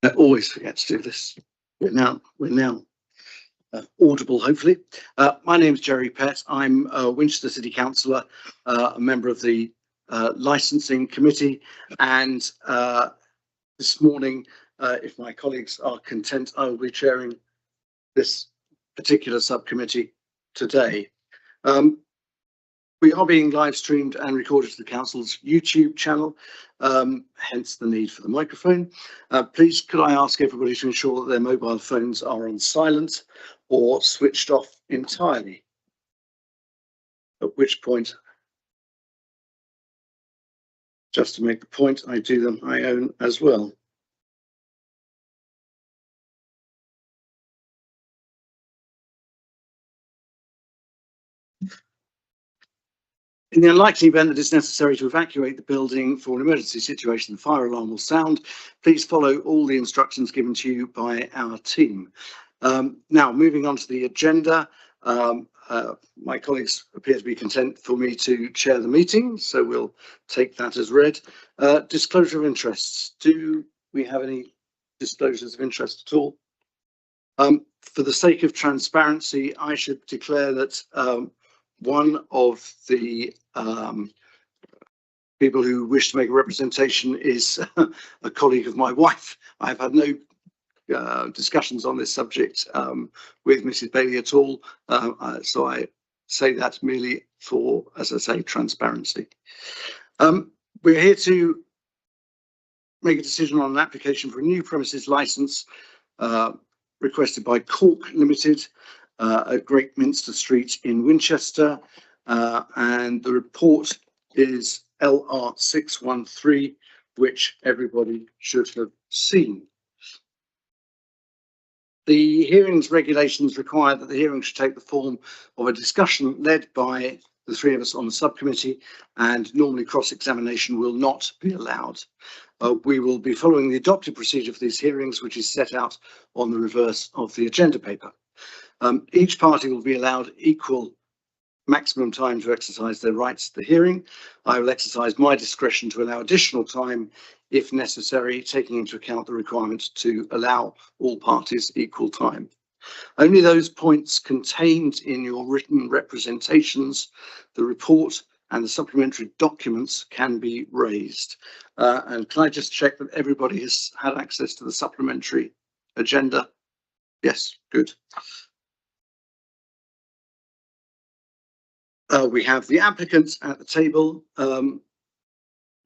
I always forget to do this. We're now audible, hopefully. My name is Jerry Pett. I'm a Winchester City Councillor, a member of the Licensing Committee, and this morning, if my colleagues are content, I will be chairing this particular subcommittee today. We are being live streamed and recorded to the Council's YouTube channel, hence the need for the microphone. Please, could I ask everybody to ensure that their mobile phones are on silent or switched off entirely? At which point, just to make the point, I do them my own as well. In the unlikely event that it's necessary to evacuate the building for an emergency situation, the fire alarm will sound. Please follow all the instructions given to you by our team. Now, moving on to the agenda, my colleagues appear to be content for me to chair the meeting, so we'll take that as read. Disclosure of interests. Do we have any disclosures of interest at all? For the sake of transparency, I should declare that one of the people who wish to make a representation is a colleague of my wife. I've had no discussions on this subject with Mrs. Bailey at all, so I say that merely for, as I say, transparency. We're here to make a decision on an application for a new premises licence requested by Cork Limited at Great Minster Street in Winchester, and the report is LR613, which everybody should have seen. The hearings regulations require that the hearing should take the form of a discussion led by the three of us on the subcommittee, and normally cross-examination will not be allowed. We will be following the adopted procedure for these hearings, which is set out on the reverse of the agenda paper. Each party will be allowed equal maximum time to exercise their rights to the hearing. I will exercise my discretion to allow additional time if necessary, taking into account the requirement to allow all parties equal time. Only those points contained in your written representations, the report and the supplementary documents can be raised. And can I just check that everybody has had access to the supplementary agenda? Yes, good. We have the applicants at the table.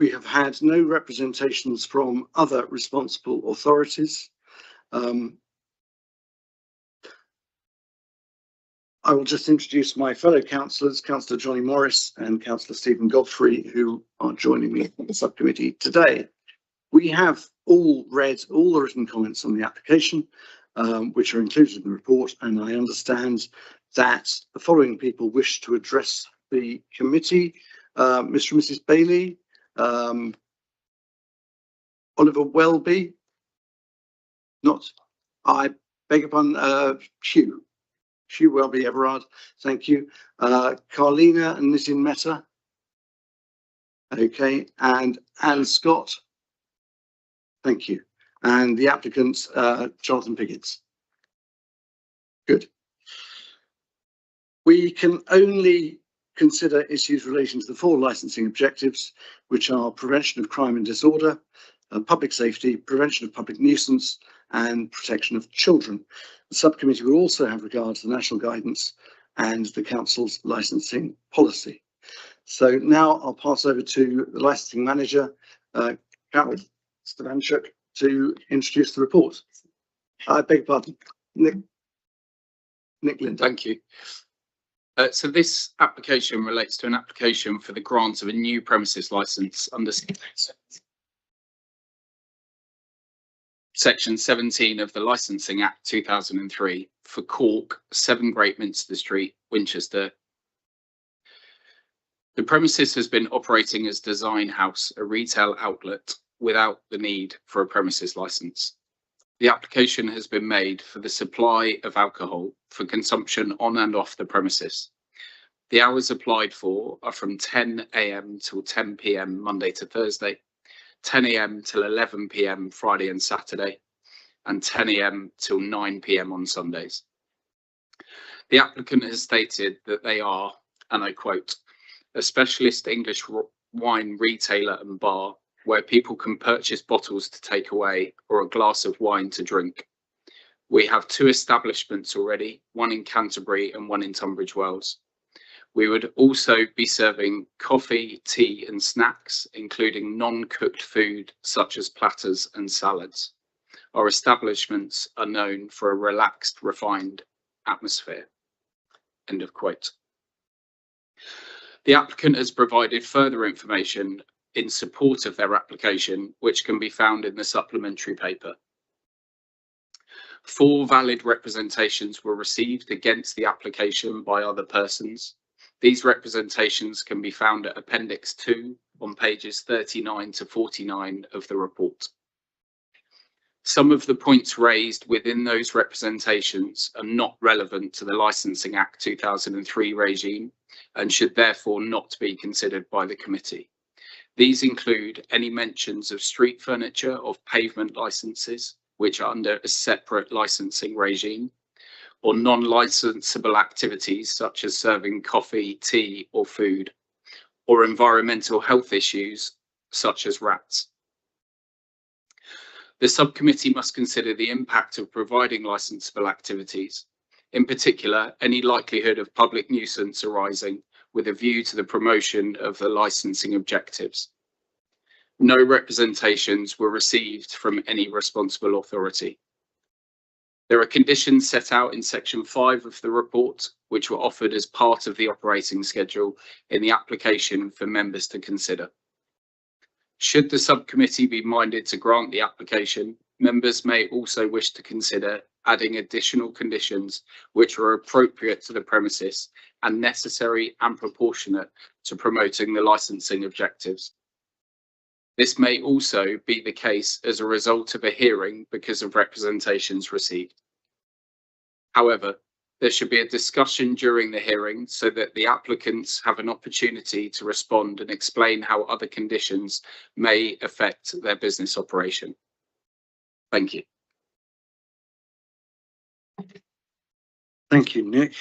We have had no representations from other responsible authorities. I will just introduce my fellow councillors, Councillor Johnny Morris and Councillor Stephen Godfrey, who are joining me on the subcommittee today. We have all read all the written comments on the application, which are included in the report, and I understand that the following people wish to address the committee. Mr. and Mrs. Bailey, Oliver Welby, not, I beg your pardon, Hugh Welby Everard, thank you. Carlina and Nitin Mehta, okay, and Anne Scott, thank you. And the applicant, Jonathan Piggins. Good. We can only consider issues relating to the four licensing objectives, which are prevention of crime and disorder, public safety, prevention of public nuisance, and protection of children. The subcommittee will also have regard to the national guidance and the council's licensing policy. So now I'll pass over to the licensing manager, Carol Stavanchuk, to introduce the report. I beg your pardon, Nick Lind. Thank you. So this application relates to an application for the grant of a new premises licence under Section 17 of the Licensing Act 2003 for Cork, 7 Great Minster Street, Winchester. The premises has been operating as Design House, a retail outlet, without the need for a premises licence. The application has been made for the supply of alcohol for consumption on and off the premises. The hours applied for are from 10 AM till 10 PM Monday to Thursday, 10 AM till 11 PM Friday and Saturday, and 10 AM till 9 PM on Sundays. The applicant has stated that they are, and I quote, a specialist English wine retailer and bar where people can purchase bottles to take away or a glass of wine to drink. We have 2 establishments already, one in Canterbury and one in Tunbridge Wells. We would also be serving coffee, tea and snacks, including non-cooked food such as platters and salads. Our establishments are known for a relaxed, refined atmosphere. End of quote. The applicant has provided further information in support of their application, which can be found in the supplementary paper. 4 valid representations were received against the application by other persons. These representations can be found at Appendix 2 on pages 39 to 49 of the report. Some of the points raised within those representations are not relevant to the Licensing Act 2003 regime and should therefore not be considered by the committee. These include any mentions of street furniture of pavement licenses, which are under a separate licensing regime, or non-licensable activities such as serving coffee, tea or food, or environmental health issues such as rats. The subcommittee must consider the impact of providing licensable activities, in particular any likelihood of public nuisance arising with a view to the promotion of the licensing objectives. No representations were received from any responsible authority. There are conditions set out in section 5 of the report, which were offered as part of the operating schedule in the application for members to consider. Should the subcommittee be minded to grant the application, members may also wish to consider adding additional conditions which are appropriate to the premises and necessary and proportionate to promoting the licensing objectives. This may also be the case as a result of a hearing because of representations received. However, there should be a discussion during the hearing so that the applicants have an opportunity to respond and explain how other conditions may affect their business operation. Thank you. Thank you, Nick.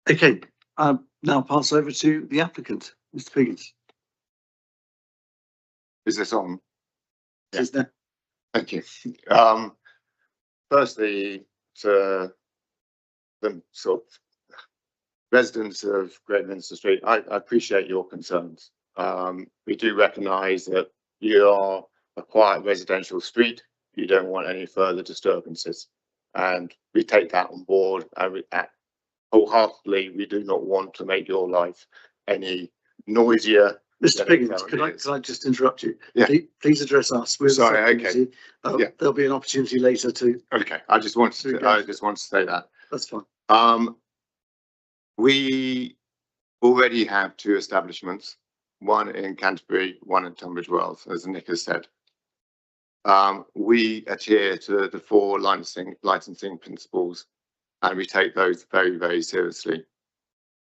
Okay, I'll now pass over to the applicant, Mr. Piggins. Is this on? Yeah. Is there? Thank you. Firstly, to the sort of residents of Great Minster Street, I appreciate your concerns. We do recognise that you are a quiet residential street. You don't want any further disturbances, and we take that on board. Wholeheartedly, we do not want to make your life any noisier. Mr. Piggins, could I just interrupt you? Yeah. Please address us. Sorry, okay. Yeah. There'll be an opportunity later to. Okay, I just want to say that. That's fine. We already have 2 establishments, one in Canterbury, one in Tunbridge Wells, as Nick has said. We adhere to the 4 licensing principles, and we take those very, very seriously.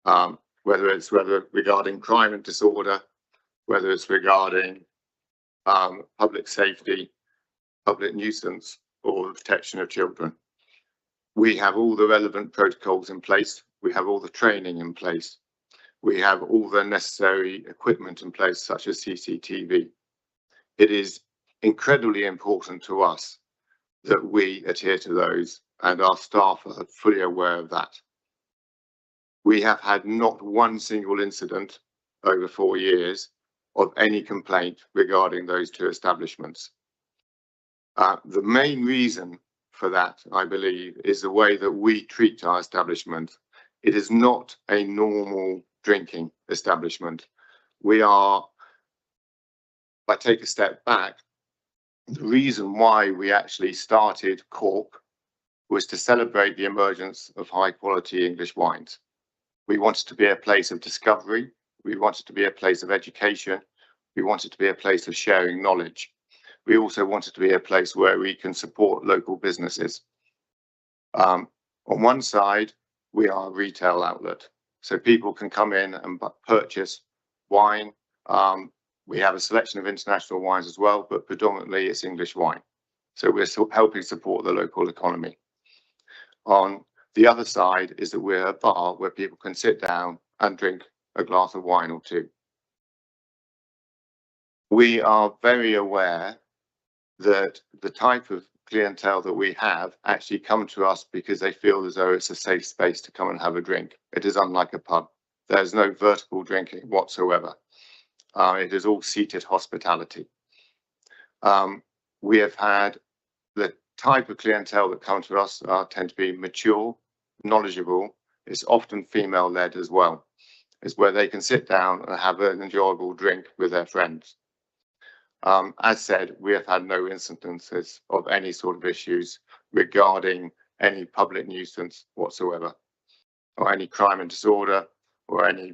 Whether it's regarding crime and disorder, whether it's regarding public safety, public nuisance, or the protection of children. We have all the relevant protocols in place. We have all the training in place. We have all the necessary equipment in place, such as CCTV. It is incredibly important to us that we adhere to those, and our staff are fully aware of that. We have had not one single incident over 4 years of any complaint regarding those 2 establishments. The main reason for that, I believe, is the way that we treat our establishment. It is not a normal drinking establishment. If I take a step back, the reason why we actually started Cork was to celebrate the emergence of high quality English wines. We wanted to be a place of discovery. We wanted to be a place of education. We wanted to be a place of sharing knowledge. We also wanted to be a place where we can support local businesses. On one side, we are a retail outlet, so people can come in and purchase wine. We have a selection of international wines as well, but predominantly it's English wine. So we're helping support the local economy. On the other side is that we're a bar where people can sit down and drink a glass of wine or two. We are very aware that the type of clientele that we have actually come to us because they feel as though it's a safe space to come and have a drink. It is unlike a pub. There's no vertical drinking whatsoever. It is all seated hospitality. We have had the type of clientele that come to us tend to be mature, knowledgeable. It's often female-led as well. It's where they can sit down and have an enjoyable drink with their friends. As said, we have had no incidences of any sort of issues regarding any public nuisance whatsoever, or any crime and disorder, or any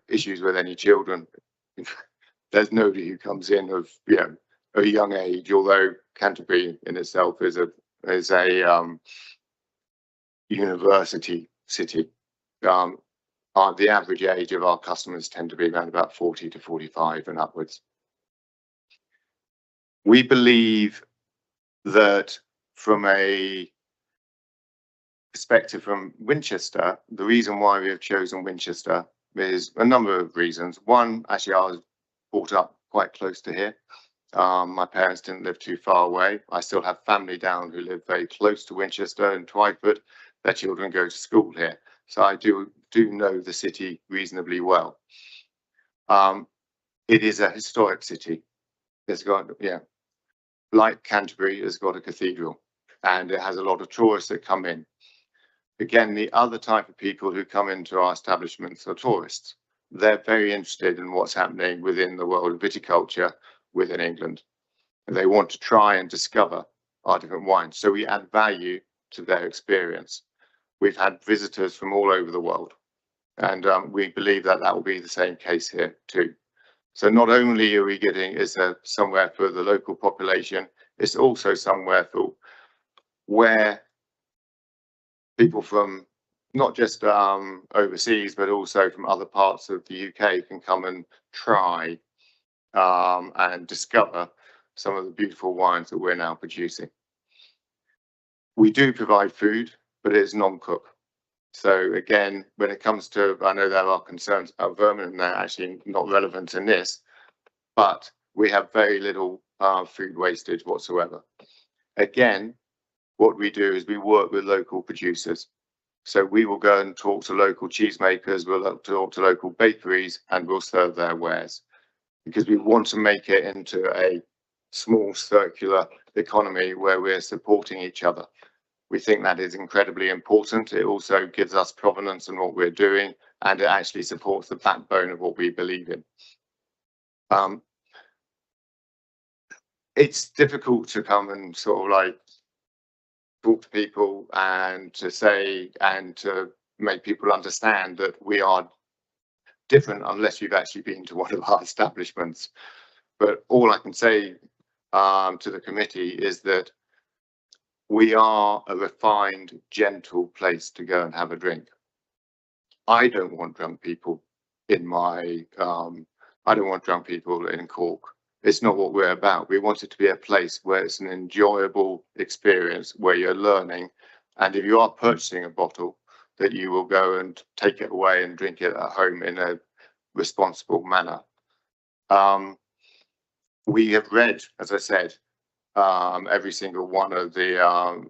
issues with any children. There's nobody who comes in of a young age, although Canterbury in itself is a university city. The average age of our customers tend to be around about 40 to 45 and upwards. We believe that from a perspective from Winchester, the reason why we have chosen Winchester is a number of reasons. One, actually, I was brought up quite close to here. My parents didn't live too far away. I still have family down who live very close to Winchester and Twyford. Their children go to school here. So I do know the city reasonably well. It is a historic city. It's got, like Canterbury, it's got a cathedral, and it has a lot of tourists that come in. Again, the other type of people who come into our establishments are tourists. They're very interested in what's happening within the world of viticulture within England. And they want to try and discover our different wines. So we add value to their experience. We've had visitors from all over the world, and we believe that that will be the same case here too. So not only are we getting somewhere for the local population, it's also somewhere for where people from not just overseas, but also from other parts of the UK can come and try and discover some of the beautiful wines that we're now producing. We do provide food, but it's non-cook. So again, when it comes to, I know there are concerns about vermin, and they're actually not relevant in this, but we have very little food wastage whatsoever. Again, what we do is we work with local producers. So we will go and talk to local cheesemakers, we'll talk to local bakeries, and we'll serve their wares, because we want to make it into a small circular economy where we're supporting each other. We think that is incredibly important. It also gives us provenance in what we're doing, and it actually supports the backbone of what we believe in. It's difficult to come and sort of like talk to people and to say and to make people understand that we are different unless you've actually been to one of our establishments. But all I can say to the committee is that we are a refined, gentle place to go and have a drink. I don't want drunk people in my, I don't want drunk people in Cork. It's not what we're about. We want it to be a place where it's an enjoyable experience, where you're learning. And if you are purchasing a bottle, that you will go and take it away and drink it at home in a responsible manner. We have read, as I said, every single one of the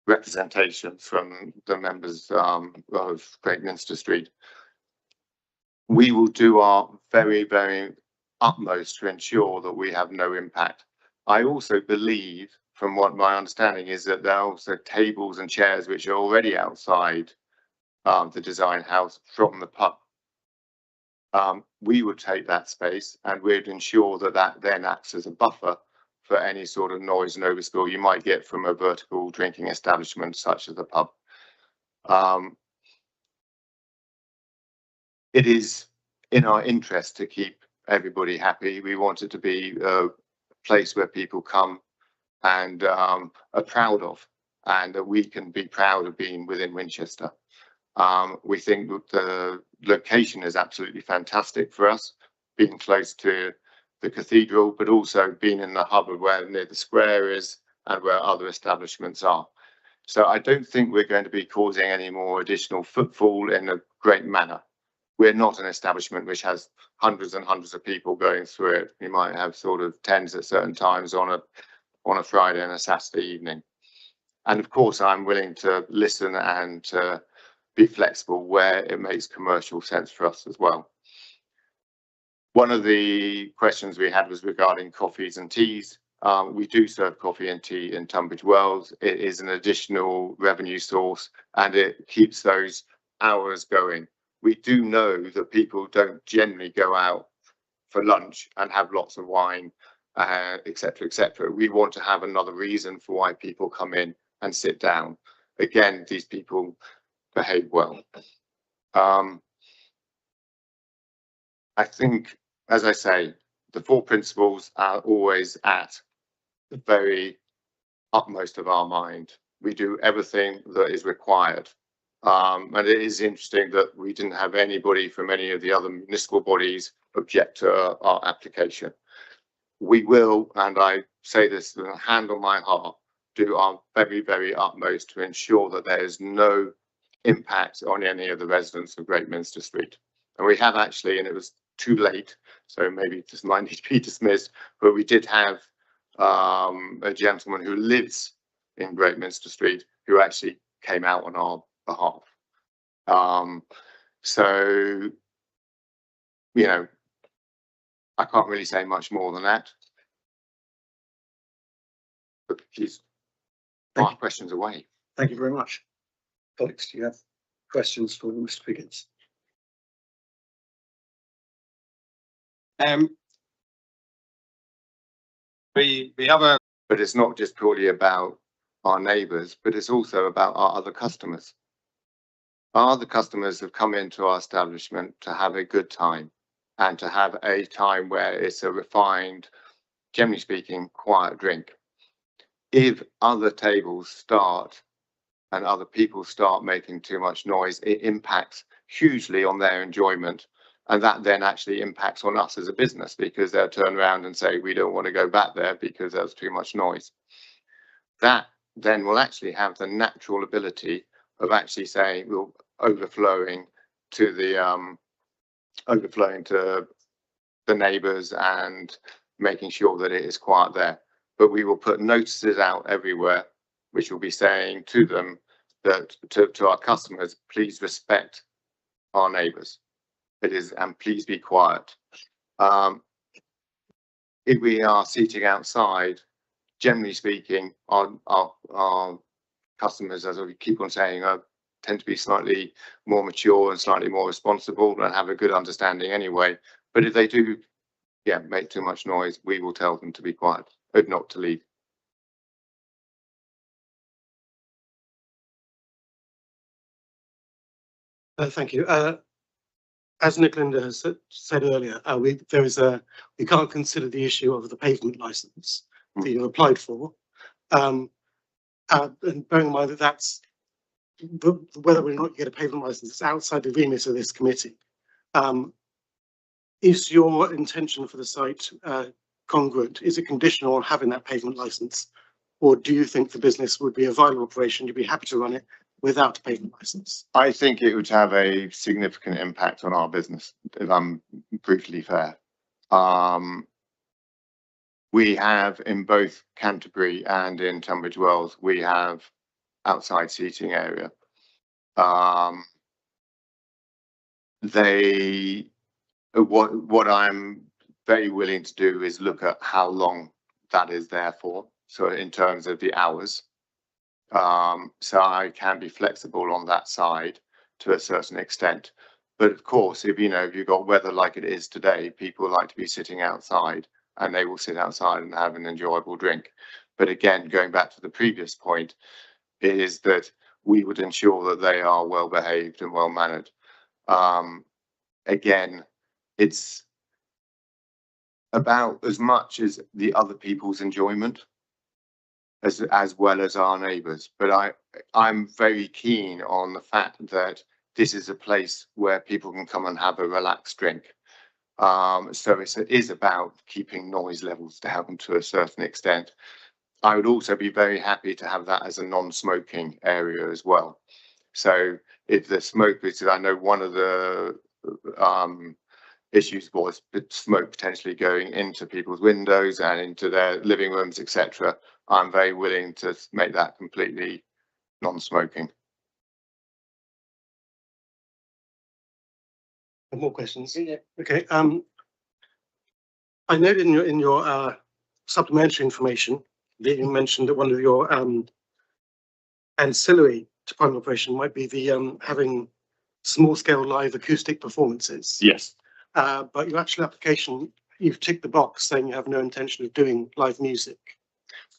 representations from the members of Great Minster Street. We will do our very, very utmost to ensure that we have no impact. I also believe, from what my understanding is, that there are also tables and chairs which are already outside the design house from the pub. We would take that space and we'd ensure that that then acts as a buffer for any sort of noise and overspill you might get from a vertical drinking establishment such as the pub. It is in our interest to keep everybody happy. We want it to be a place where people come and are proud of, and that we can be proud of being within Winchester. We think that the location is absolutely fantastic for us, being close to the cathedral, but also being in the hub of where near the square is and where other establishments are. So I don't think we're going to be causing any more additional footfall in a great manner. We're not an establishment which has hundreds and hundreds of people going through it. We might have sort of tens at certain times on a Friday and a Saturday evening. And of course, I'm willing to listen and to be flexible where it makes commercial sense for us as well. One of the questions we had was regarding coffees and teas. We do serve coffee and tea in Tunbridge Wells. It is an additional revenue source and it keeps those hours going. We do know that people don't generally go out for lunch and have lots of wine, etc., etc. We want to have another reason for why people come in and sit down. Again, these people behave well. I think, as I say, the 4 principles are always at the very utmost of our mind. We do everything that is required. And it is interesting that we didn't have anybody from any of the other municipal bodies object to our application. We will, and I say this with a hand on my heart, do our very, very utmost to ensure that there is no impact on any of the residents of Great Minster Street. And we have actually, and it was too late, so maybe this might need to be dismissed, but we did have a gentleman who lives in Great Minster Street who actually came out on our behalf. So, you know, I can't really say much more than that. But please, my questions away. Thank you very much. Colleagues, do you have questions for Mr. Piggins? We have a. But it's not just purely about our neighbours, but it's also about our other customers. Our other customers have come into our establishment to have a good time and to have a time where it's a refined, generally speaking, quiet drink. If other tables start and other people start making too much noise, it impacts hugely on their enjoyment. And that then actually impacts on us as a business because they'll turn around and say, we don't want to go back there because there's too much noise. That then will actually have the natural ability of actually saying, well, overflowing to the neighbours and making sure that it is quiet there. But we will put notices out everywhere, which will be saying to them that to our customers, please respect our neighbours. It is, and please be quiet. If we are seating outside, generally speaking, our customers, as we keep on saying, tend to be slightly more mature and slightly more responsible and have a good understanding anyway. But if they do, make too much noise, we will tell them to be quiet, if not to leave. Thank you. As Nick Linder has said earlier, we can't consider the issue of the pavement licence that you applied for. And bearing in mind that that's whether or not you get a pavement licence is outside the remit of this committee. Is your intention for the site congruent? Is it conditional on having that pavement licence? Or do you think the business would be a viable operation? You'd be happy to run it without a pavement licence? I think it would have a significant impact on our business, if I'm brutally fair. We have in both Canterbury and in Tunbridge Wells, we have outside seating area. What I'm very willing to do is look at how long that is there for. So in terms of the hours, so I can be flexible on that side to a certain extent. But of course, if you've got weather like it is today, people like to be sitting outside and they will sit outside and have an enjoyable drink. But again, going back to the previous point, is that we would ensure that they are well behaved and well mannered. Again, it's about as much as the other people's enjoyment as well as our neighbours. But I'm very keen on the fact that this is a place where people can come and have a relaxed drink. So it is about keeping noise levels down to a certain extent. I would also be very happy to have that as a non-smoking area as well. So if the smoke, because I know one of the issues was smoke potentially going into people's windows and into their living rooms, etc. I'm very willing to make that completely non-smoking. More questions? Okay. I noted in your supplementary information that you mentioned that one of your ancillary to primary operation might be the having small-scale live acoustic performances. Yes. But your actual application, you've ticked the box saying you have no intention of doing live music.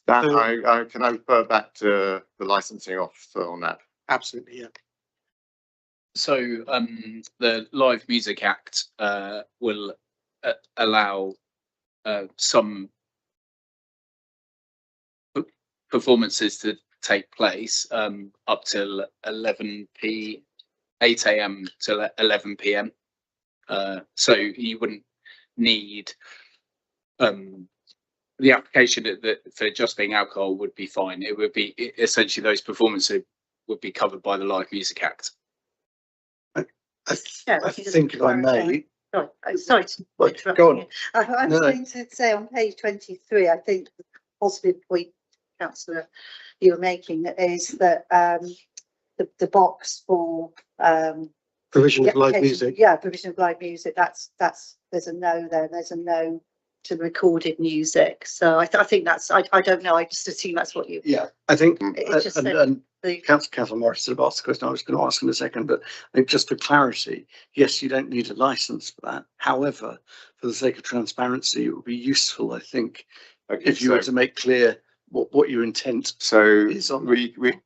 That So- I can refer back to the licensing officer on that. Absolutely, yeah. So the Live Music Act will allow some performances to take place up till 8 a.m. till 11 p.m. So you wouldn't need the application that for just being alcohol would be fine. It would be essentially those performances would be covered by the Live Music Act. Yeah, I if you just think if I clarify. may, Sorry to Well, interrupt go on. you. I was No. going to say on page 23, I think the positive point, councillor, you were making is that the box for Provision the of live application- music. Yeah, provision of live music. That's there's a no there. There's a no to recorded music. So I think that's I don't know. I just assume that's what you. yeah, I think, It's just that and the Councillor Morris sort of asked the question I was going to ask in a second, but I think just for clarity, yes, you don't need a license for that. However, for the sake of transparency, it would be useful, I think, Okay, if you were to make clear what your intent so is on. we can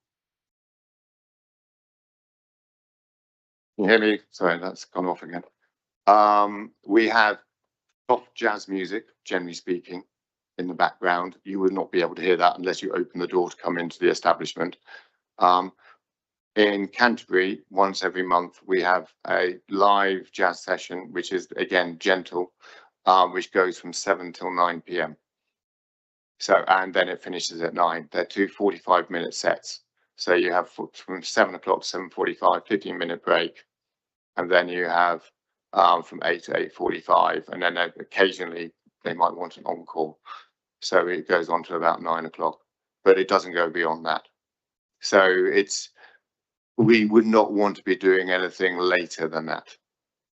you hear me? Sorry, that's gone off again. We have soft jazz music, generally speaking, in the background. You would not be able to hear that unless you open the door to come into the establishment. In Canterbury, once every month, we have a live jazz session, which is again gentle, which goes from 7 till 9 p.m. So, and then it finishes at 9. They're two 45-minute sets. So you have from 7 o'clock to 7:45, 15-minute break. And then you have from 8 to 8:45. And then occasionally they might want an encore. So it goes on to about 9 o'clock, but it doesn't go beyond that. So we would not want to be doing anything later than that.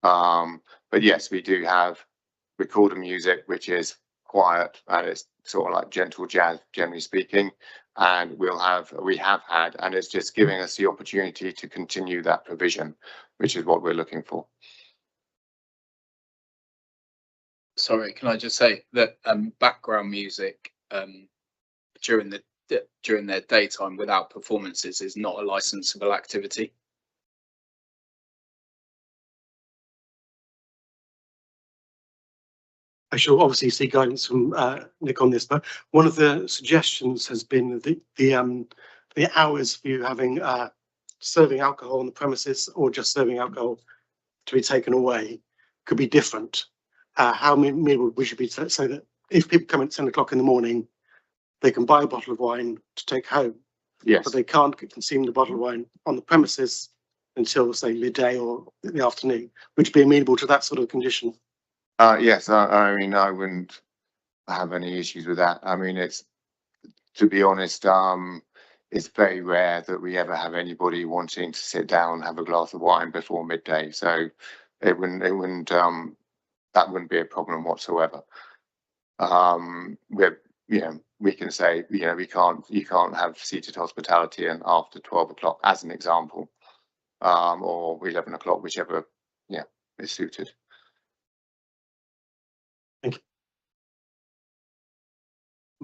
But yes, we do have recorded music, which is quiet and it's sort of like gentle jazz, generally speaking. And we have had, and it's just giving us the opportunity to continue that provision, which is what we're looking for. Sorry, can I just say that background music during their daytime without performances is not a licensable activity. I shall obviously see guidance from Nick on this, but one of the suggestions has been the hours for you having serving alcohol on the premises or just serving alcohol to be taken away could be different. How many we should be so that if people come at 10 o'clock in the morning, they can buy a bottle of wine to take home, Yes. but they can't consume the bottle of wine on the premises until, say, midday or the afternoon, which would be amenable to that sort of condition. Yes, I mean, I wouldn't have any issues with that. I mean, it's, to be honest, it's very rare that we ever have anybody wanting to sit down and have a glass of wine before midday. So that wouldn't be a problem whatsoever. We can say, you can't have seated hospitality and after 12 o'clock as an example, or 11 o'clock, whichever, is suited.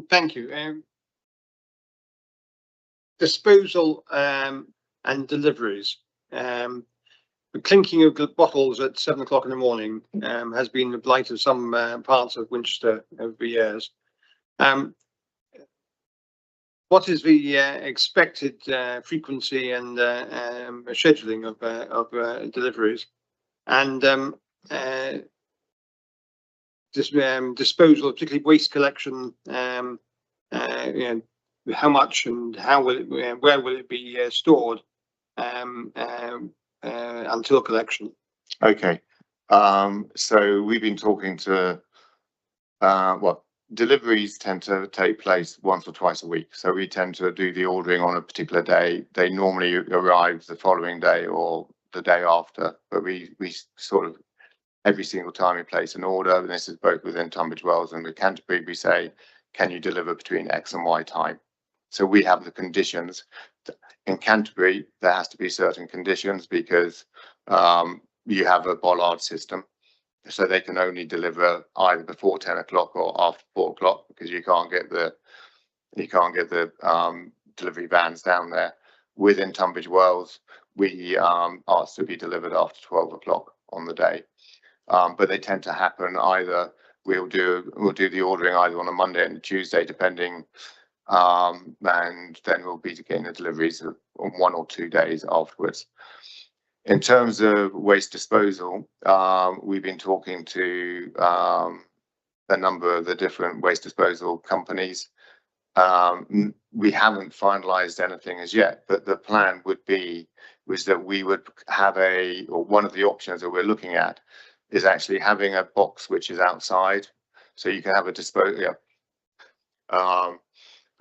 Thank you. Disposal and deliveries. The clinking of the bottles at 7 o'clock in the morning has been the blight of some parts of Winchester over the years. What is the expected frequency and scheduling of deliveries? And disposal, particularly waste collection, you know, how much and how will it, where will it be stored until collection? Okay, so we've been talking to, well, deliveries tend to take place once or twice a week. So we tend to do the ordering on a particular day. They normally arrive the following day or the day after, but we sort of, every single time we place an order, and this is both within Tunbridge Wells and with Canterbury, we say, can you deliver between X and Y time? So we have the conditions. In Canterbury, there has to be certain conditions because you have a bollard system. So they can only deliver either before 10 o'clock or after 4 o'clock because you can't get the delivery vans down there. Within Tunbridge Wells, we ask to be delivered after 12 o'clock on the day. But they tend to happen either we'll do the ordering either on a Monday and a Tuesday, depending, and then we'll be getting the deliveries on 1 or 2 days afterwards. In terms of waste disposal, we've been talking to a number of the different waste disposal companies. We haven't finalised anything as yet, but the plan was that we would have or one of the options that we're looking at is actually having a box which is outside, so you can have a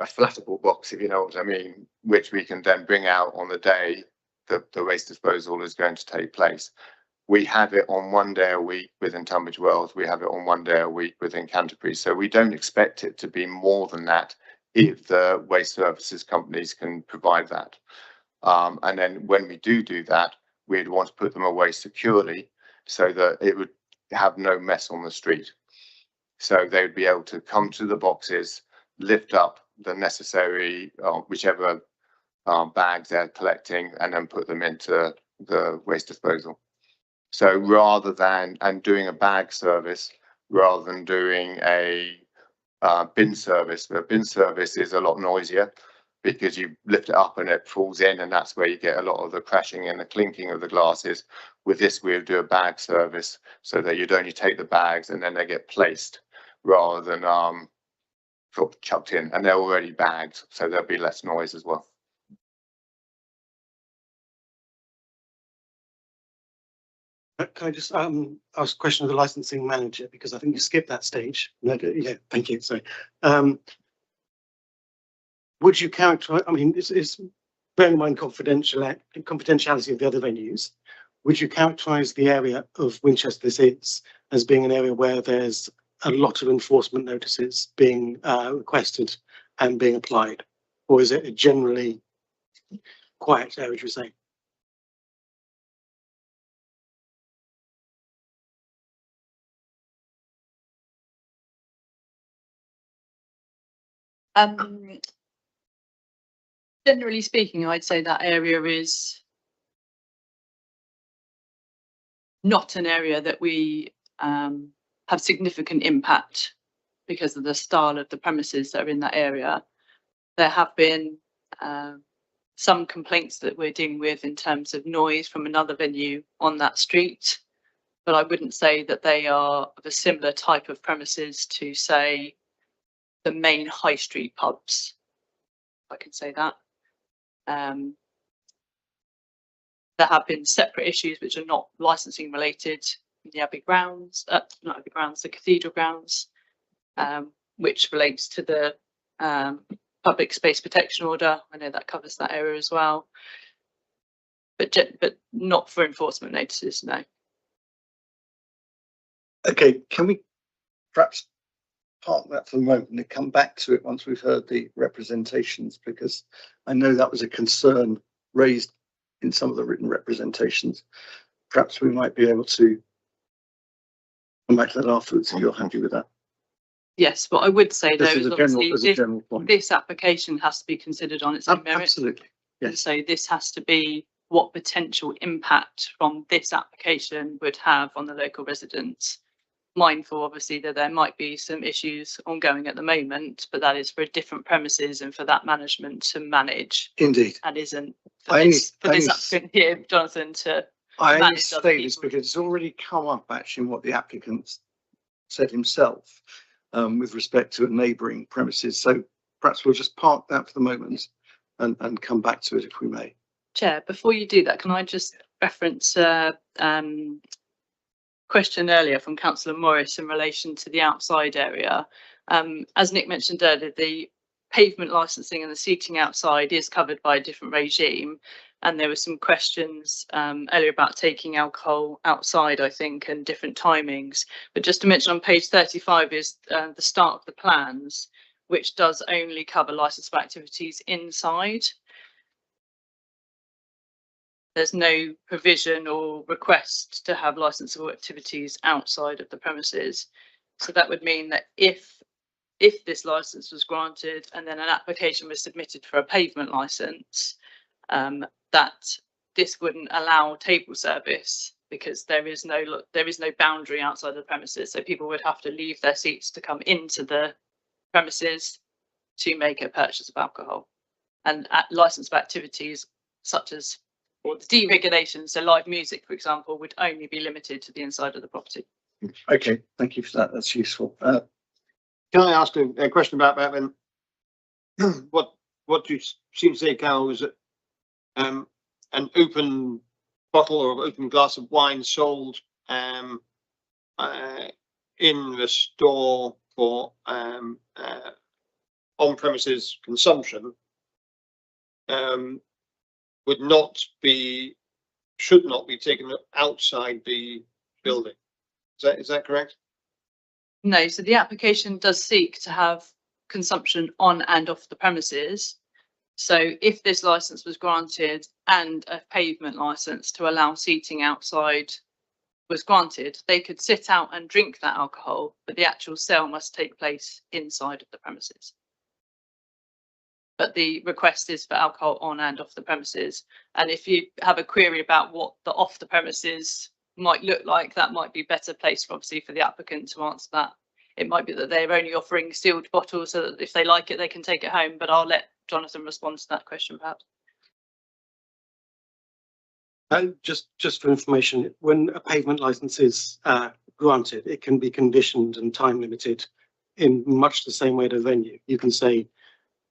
flattable box, if you know what I mean, which we can then bring out on the day that the waste disposal is going to take place. We have it on 1 day a week within Tunbridge Wells. We have it on 1 day a week within Canterbury. So we don't expect it to be more than that if the waste services companies can provide that. And then when we do that, we'd want to put them away securely so that it would have no mess on the street. So they would be able to come to the boxes, lift up the necessary, whichever bags they're collecting, and then put them into the waste disposal. So rather than doing a bag service, rather than doing a bin service, the bin service is a lot noisier because you lift it up and it falls in, and that's where you get a lot of the crashing and the clinking of the glasses. With this, we'll do a bag service so that you'd only take the bags and then they get placed rather than sort of chucked in, and they're already bagged, so there'll be less noise as well. Can I just ask a question of the licensing manager, because I think you skipped that stage. No, yeah, thank you. Sorry. Would you characterize? I mean, it's bearing in mind confidentiality of the other venues. Would you characterize the area of Winchester this is as being an area where there's a lot of enforcement notices being requested and being applied, or is it a generally quiet area, would you say? Generally speaking, I'd say that area is not an area that we have significant impact because of the style of the premises that are in that area. There have been some complaints that we're dealing with in terms of noise from another venue on that street, but I wouldn't say that they are of a similar type of premises to, say, the main high street pubs, if I can say that. There have been separate issues which are not licensing related in the Abbey grounds, not Abbey grounds, the cathedral grounds, which relates to the public space protection order. I know that covers that area as well, but not for enforcement notices, no. Okay, can we perhaps park that for the moment and come back to it once we've heard the representations, because I know that was a concern raised in some of the written representations. Perhaps we might be able to come back to that afterwards if you're happy with that. Yes, but I would say though, This is a general point. this application has to be considered on its own merit. Absolutely, And yes. so this has to be what potential impact from this application would have on the local residents. Mindful, obviously, that there might be some issues ongoing at the moment, but that is for different premises and for that management to manage. Indeed. And isn't for this applicant here, Jonathan, to I only manage other say this people. because it's already come up actually in what the applicants said himself with respect to a neighbouring premises. So perhaps we'll just park that for the moment and come back to it if we may. Chair, before you do that, can I just reference question earlier from Councillor Morris in relation to the outside area? As Nick mentioned earlier, the pavement licensing and the seating outside is covered by a different regime. And there were some questions earlier about taking alcohol outside, I think, and different timings. But just to mention, on page 35 is the start of the plans, which does only cover licensed activities inside. There's no provision or request to have licensable activities outside of the premises. So that would mean that if this license was granted and then an application was submitted for a pavement license, that this wouldn't allow table service because there is no boundary outside the premises. So people would have to leave their seats to come into the premises to make a purchase of alcohol. And licensed activities such as, or the deregulation, so live music, for example, would only be limited to the inside of the property. Okay, thank you for that. That's useful. Can I ask a question about that then? What you seem to say, Carol, is that an open bottle or open glass of wine sold in the store for on-premises consumption should not be taken outside the building. Is that correct? No, so the application does seek to have consumption on and off the premises. So if this license was granted and a pavement license to allow seating outside was granted, they could sit out and drink that alcohol, but the actual sale must take place inside of the premises. But the request is for alcohol on and off the premises. And if you have a query about what the off the premises might look like, that might be better place for obviously for the applicant to answer that. It might be that they're only offering sealed bottles so that if they like it, they can take it home, but I'll let Jonathan respond to that question perhaps. Just for information, when a pavement license is granted, it can be conditioned and time limited in much the same way to venue. You can say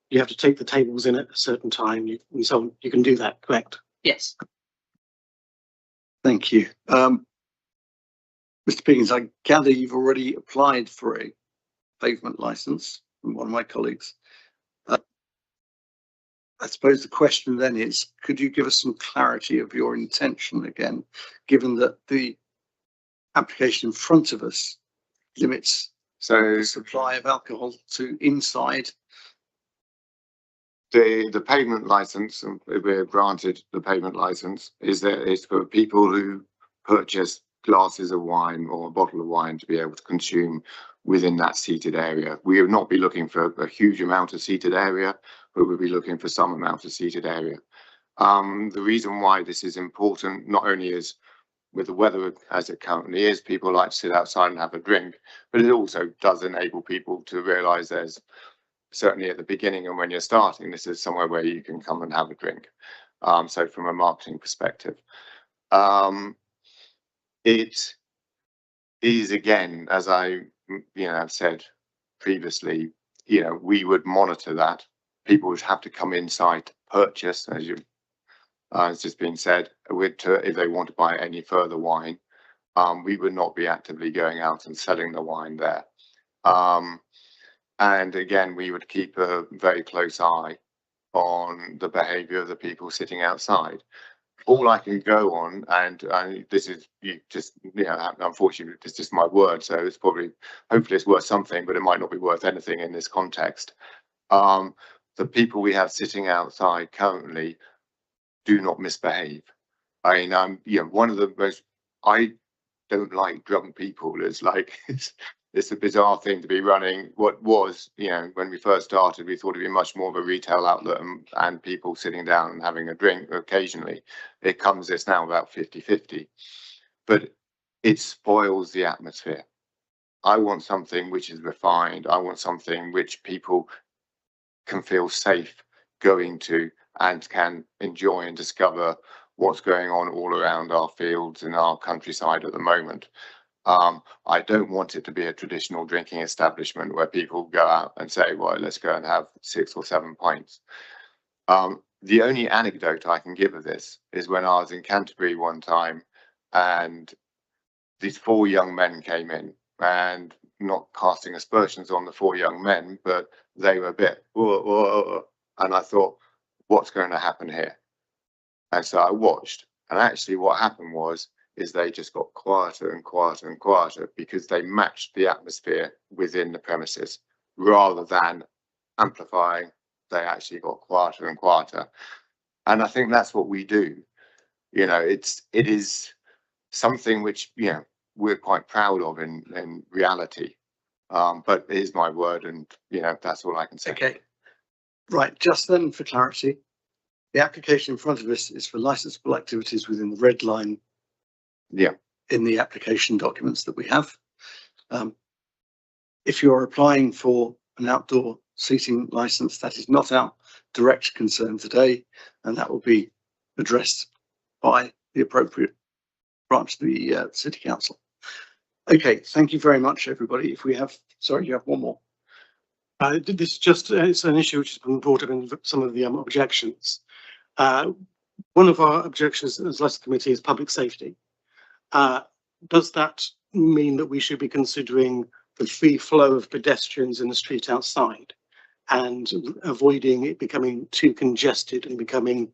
you have to take the tables in at a certain time and so on. You can do that, correct? Yes. Thank you. Mr. Piggins, I gather you've already applied for a pavement license from one of my colleagues. I suppose the question then is, could you give us some clarity of your intention again, given that the application in front of us limits the supply of alcohol to inside? The pavement license, if we're granted the pavement license, is for people who purchase glasses of wine or a bottle of wine to be able to consume within that seated area. We will not be looking for a huge amount of seated area, but we'll be looking for some amount of seated area. The reason why this is important, not only is with the weather as it currently is, people like to sit outside and have a drink, but it also does enable people to realise there's, certainly at the beginning and when you're starting, this is somewhere where you can come and have a drink. So from a marketing perspective, it is, again, as I have said previously, we would monitor that. People would have to come inside to purchase, as just been said, if they want to buy any further wine. We would not be actively going out and selling the wine there. And again, we would keep a very close eye on the behaviour of the people sitting outside. All I can go on, and this is unfortunately, it's just my word, so it's hopefully it's worth something, but it might not be worth anything in this context. The people we have sitting outside currently do not misbehave. I mean, one of the most, I don't like drunk people. It's like, it's a bizarre thing to be running what was, when we first started, we thought it'd be much more of a retail outlet and people sitting down and having a drink occasionally. It's now about 50-50, but it spoils the atmosphere. I want something which is refined. I want something which people can feel safe going to and can enjoy and discover what's going on all around our fields and our countryside at the moment. I don't want it to be a traditional drinking establishment where people go out and say, well, let's go and have 6 or 7 pints. The only anecdote I can give of this is when I was in Canterbury one time and these 4 young men came in, and not casting aspersions on the 4 young men, but they were a bit, whoa, whoa, and I thought, what's going to happen here? And so I watched, and actually what happened is they just got quieter and quieter and quieter because they matched the atmosphere within the premises rather than amplifying. They actually got quieter and quieter. And I think that's what we do. You know, it is something which, you know, we're quite proud of in reality. But it is my word, and, you know, that's all I can say. Okay. Right, just then for clarity, the application in front of us is for licensable activities within the red line. Yeah. In the application documents that we have. If you're applying for an outdoor seating license, that is not our direct concern today, and that will be addressed by the appropriate branch of the City Council. Okay, thank you very much, everybody. If we have, sorry, you have one more. This is just, it's an issue which has been brought up in some of the objections. One of our objections as License Committee is public safety. Does that mean that we should be considering the free flow of pedestrians in the street outside and avoiding it becoming too congested and becoming,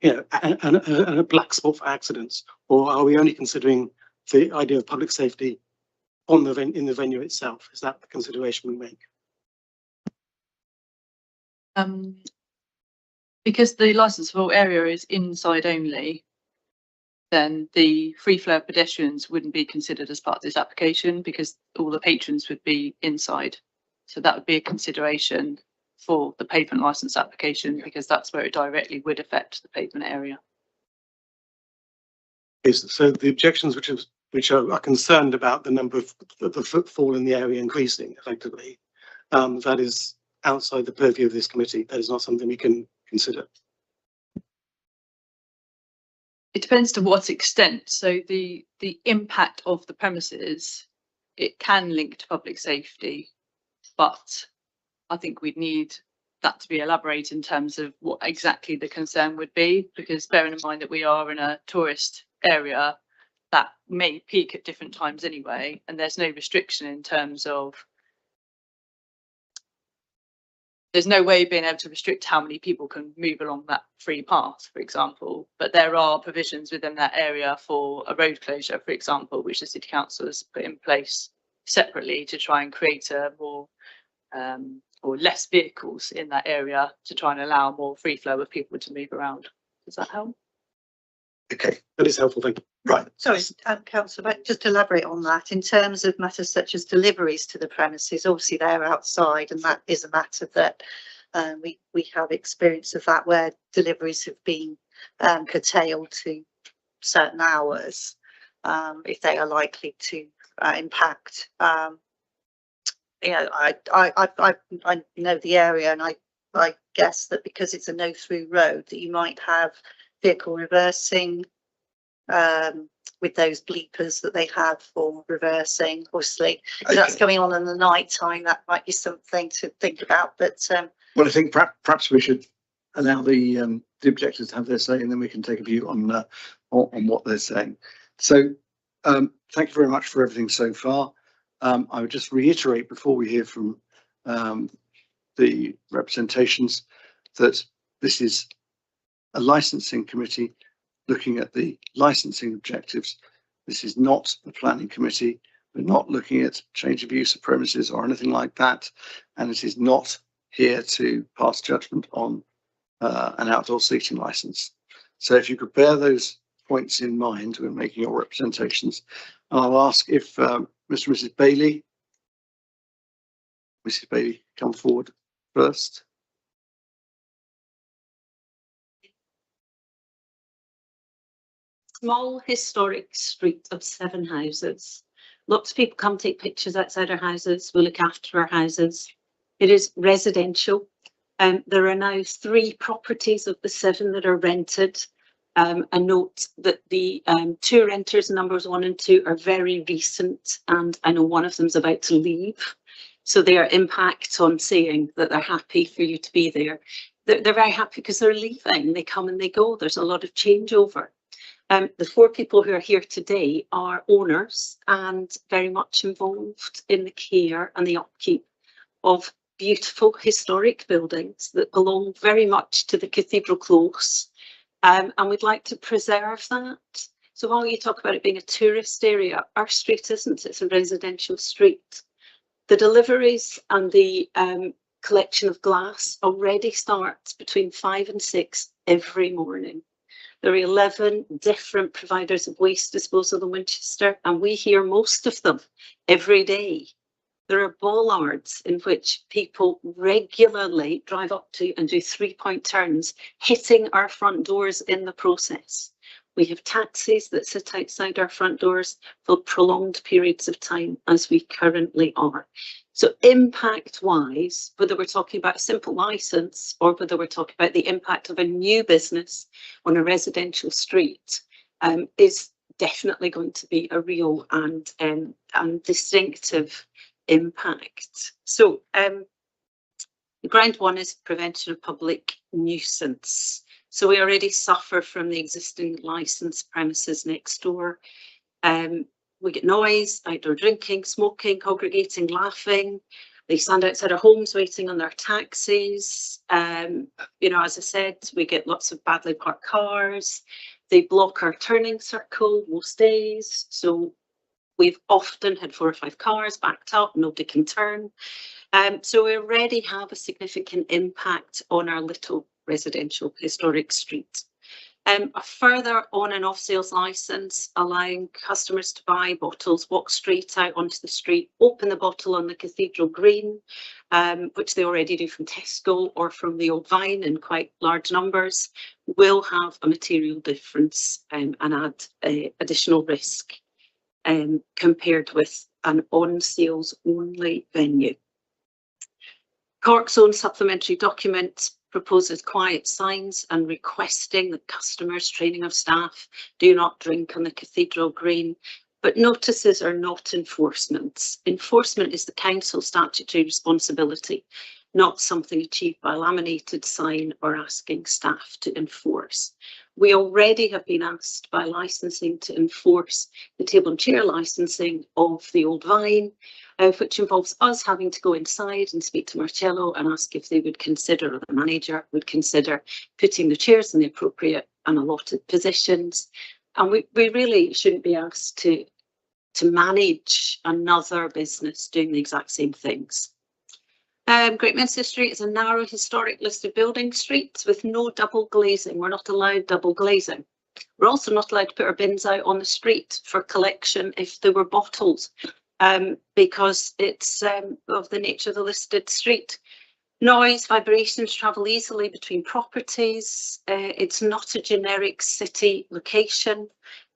you know, a black spot for accidents? Or are we only considering the idea of public safety on the in the venue itself? Is that the consideration we make? Because the licensable area is inside only, then the free flow of pedestrians wouldn't be considered as part of this application because all the patrons would be inside. So that would be a consideration for the pavement license application because that's where it directly would affect the pavement area. So the objections which are concerned about the number of the footfall in the area increasing effectively, that is outside the purview of this committee. That is not something we can consider. It depends to what extent. So the impact of the premises, it can link to public safety, but I think we'd need that to be elaborated in terms of what exactly the concern would be, because bearing in mind that we are in a tourist area that may peak at different times anyway, and there's no restriction in terms of, there's no way of being able to restrict how many people can move along that free path, for example, but there are provisions within that area for a road closure, for example, which the City Council has put in place separately to try and create a more or less vehicles in that area to try and allow more free flow of people to move around. Does that help? Okay, That is helpful, thank you. right. Sorry, Councillor, but just elaborate on that in terms of matters such as deliveries to the premises. Obviously, they're outside, and that is a matter that we have experience of that, where deliveries have been curtailed to certain hours if they are likely to impact. You know, I know the area, and I guess that because it's a no-through road, that you might have vehicle reversing with those bleepers that they have for reversing. Obviously, if that's going on in the night time, that might be something to think about. But Well, I think perhaps we should allow the objectors to have their say, and then we can take a view on what they're saying. So thank you very much for everything so far. I would just reiterate before we hear from the representations that this is a licensing committee looking at the licensing objectives. This is not a planning committee. We're not looking at change of use of premises or anything like that. And it is not here to pass judgment on an outdoor seating license. So if you could bear those points in mind when making your representations, and I'll ask if Mr. and Mrs. Bailey, come forward first. Small historic street of 7 houses. Lots of people come take pictures outside our houses. We look after our houses. It is residential. There are now 3 properties of the 7 that are rented. A note that the tour renters numbers 1 and 2 are very recent, and I know one of them's about to leave. So their impact on saying that they're happy for you to be there. They're very happy because they're leaving. They come and they go. There's a lot of changeover. The 4 people who are here today are owners and very much involved in the care and the upkeep of beautiful historic buildings that belong very much to the Cathedral Close. And we'd like to preserve that. So while you talk about it being a tourist area, our street isn't, it's a residential street. The deliveries and the collection of glass already starts between 5 and 6 every morning. There are 11 different providers of waste disposal in Winchester, and we hear most of them every day. There are bollards in which people regularly drive up to and do 3-point turns, hitting our front doors in the process. We have taxis that sit outside our front doors for prolonged periods of time, as we currently are. So impact-wise, whether we're talking about a simple licence or whether we're talking about the impact of a new business on a residential street, is definitely going to be a real and distinctive impact. So ground 1 is prevention of public nuisance. So we already suffer from the existing licensed premises next door. We get noise, outdoor drinking, smoking, congregating, laughing. They stand outside our homes waiting on their taxis. You know, as I said, we get lots of badly parked cars. They block our turning circle most days. So we've often had 4 or 5 cars backed up, nobody can turn. So we already have a significant impact on our little residential historic street. A further on and off sales licence, allowing customers to buy bottles, walk straight out onto the street, open the bottle on the Cathedral Green, which they already do from Tesco or from the Old Vine in quite large numbers, will have a material difference and add additional risk compared with an on sales only venue. Cork's own supplementary document proposes quiet signs and requesting that customers, training of staff, do not drink on the Cathedral Green, but notices are not enforcement. Enforcement is the council's statutory responsibility, not something achieved by a laminated sign or asking staff to enforce. We already have been asked by licensing to enforce the table and chair licensing of the Old Vine, which involves us having to go inside and speak to Marcello and ask if they would consider, or the manager would consider, putting the chairs in the appropriate and allotted positions. And we really shouldn't be asked to manage another business doing the exact same things. Great Minster Street is a narrow historic listed building street with no double glazing. We're not allowed double glazing. We're also not allowed to put our bins out on the street for collection if there were bottles, because it's of the nature of the listed street. Noise, vibrations travel easily between properties. It's not a generic city location.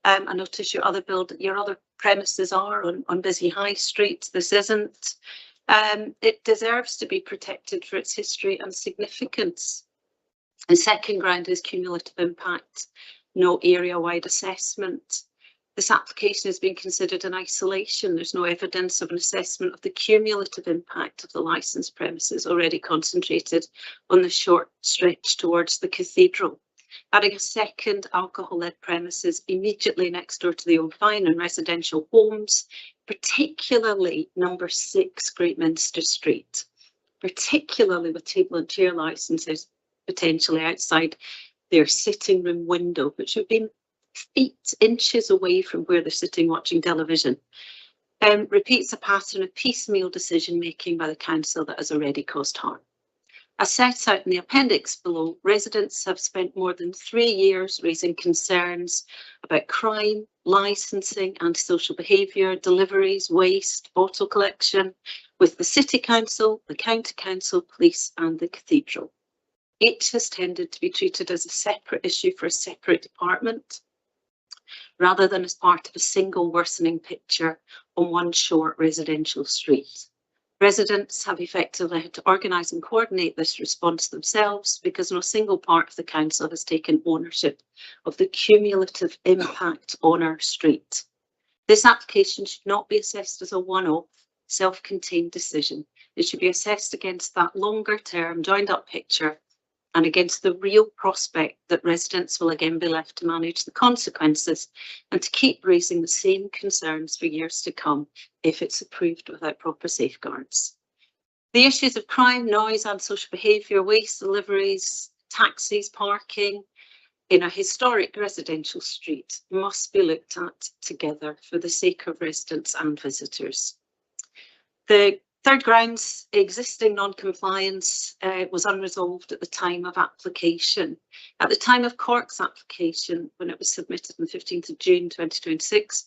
I notice your other premises are on busy high street. This isn't. It deserves to be protected for its history and significance. The second ground is cumulative impact, no area-wide assessment. This application is being considered in isolation. There's no evidence of an assessment of the cumulative impact of the licensed premises already concentrated on the short stretch towards the cathedral. Adding a second alcohol-led premises immediately next door to the Old Vine and residential homes, particularly number 6 Great Minster Street, particularly with table and chair licenses potentially outside their sitting room window, which have been inches away from where they're sitting watching television, repeats a pattern of piecemeal decision making by the council that has already caused harm. As set out in the appendix below, residents have spent more than 3 years raising concerns about crime, licensing, antisocial behaviour, deliveries, waste, bottle collection with the City Council, the County Council, police and the Cathedral. Each has tended to be treated as a separate issue for a separate department, rather than as part of a single worsening picture on one short residential street. Residents have effectively had to organise and coordinate this response themselves because no single part of the council has taken ownership of the cumulative impact on our street. This application should not be assessed as a one-off, self-contained decision. It should be assessed against that longer-term joined-up picture and against the real prospect that residents will again be left to manage the consequences and to keep raising the same concerns for years to come if it's approved without proper safeguards. The issues of crime, noise, antisocial behaviour, waste deliveries, taxis, parking in a historic residential street must be looked at together for the sake of residents and visitors. The third grounds, existing non-compliance was unresolved at the time of application. At the time of Cork's application, when it was submitted on the 15th of June 2026,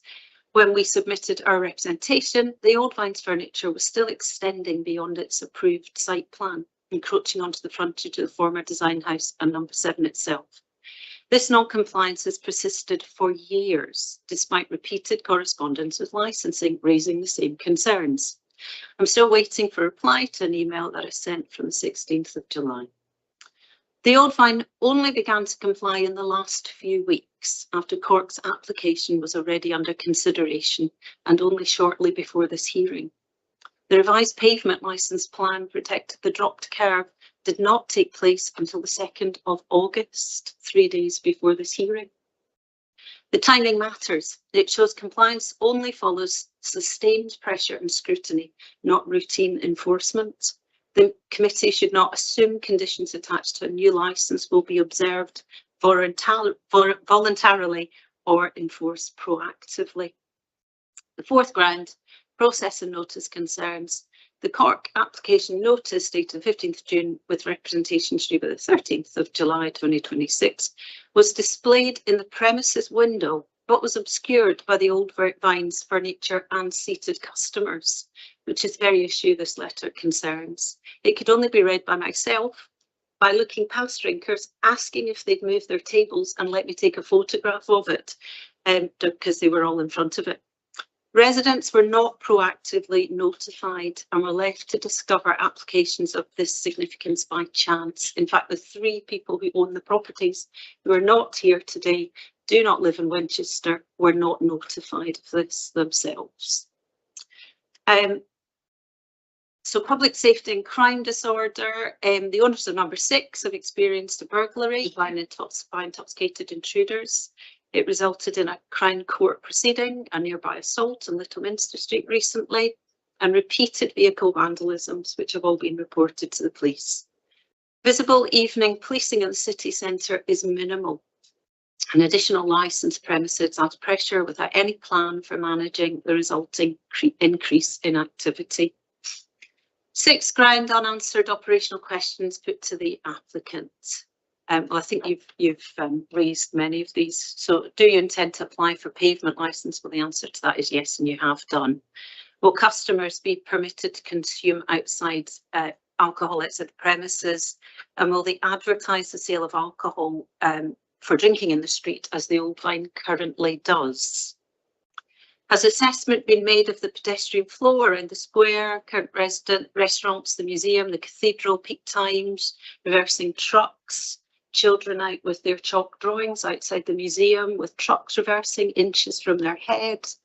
when we submitted our representation, the Old Vines furniture was still extending beyond its approved site plan, encroaching onto the frontage of the former design house and number 7 itself. This non-compliance has persisted for years, despite repeated correspondence with licensing raising the same concerns. I'm still waiting for a reply to an email that I sent from the 16th of July. The Old Vine only began to comply in the last few weeks after Cork's application was already under consideration and only shortly before this hearing. The revised pavement licence plan protected the dropped curb did not take place until the 2nd of August, 3 days before this hearing. The timing matters. It shows compliance only follows sustained pressure and scrutiny, not routine enforcement. The committee should not assume conditions attached to a new licence will be observed voluntarily or enforced proactively. The fourth ground, process and notice concerns. The Cork application notice dated 15th June with representation due by the 13th of July 2026 was displayed in the premises window but was obscured by the Old Vines furniture and seated customers, which is the very issue this letter concerns. It could only be read by myself by looking past drinkers, asking if they'd move their tables and let me take a photograph of it because they were all in front of it. Residents were not proactively notified and were left to discover applications of this significance by chance. In fact, the 3 people who own the properties who are not here today, do not live in Winchester, were not notified of this themselves. So public safety and crime disorder, the owners of number 6 have experienced a burglary by intoxicated intruders. It resulted in a Crown Court proceeding, a nearby assault on Little Minster Street recently, and repeated vehicle vandalisms, which have all been reported to the police. Visible evening policing in the city centre is minimal. An additional licensed premises adds pressure without any plan for managing the resulting increase in activity. 6th ground, unanswered operational questions put to the applicant. Well, I think you've raised many of these. So do you intend to apply for pavement licence? Well, the answer to that is yes, and you have done. Will customers be permitted to consume outside alcohol outside the premises? And will they advertise the sale of alcohol for drinking in the street as the Old Vine currently does? Has assessment been made of the pedestrian flow around the square, current restaurants, the museum, the cathedral, peak times, reversing trucks, children out with their chalk drawings outside the museum with trucks reversing inches from their heads?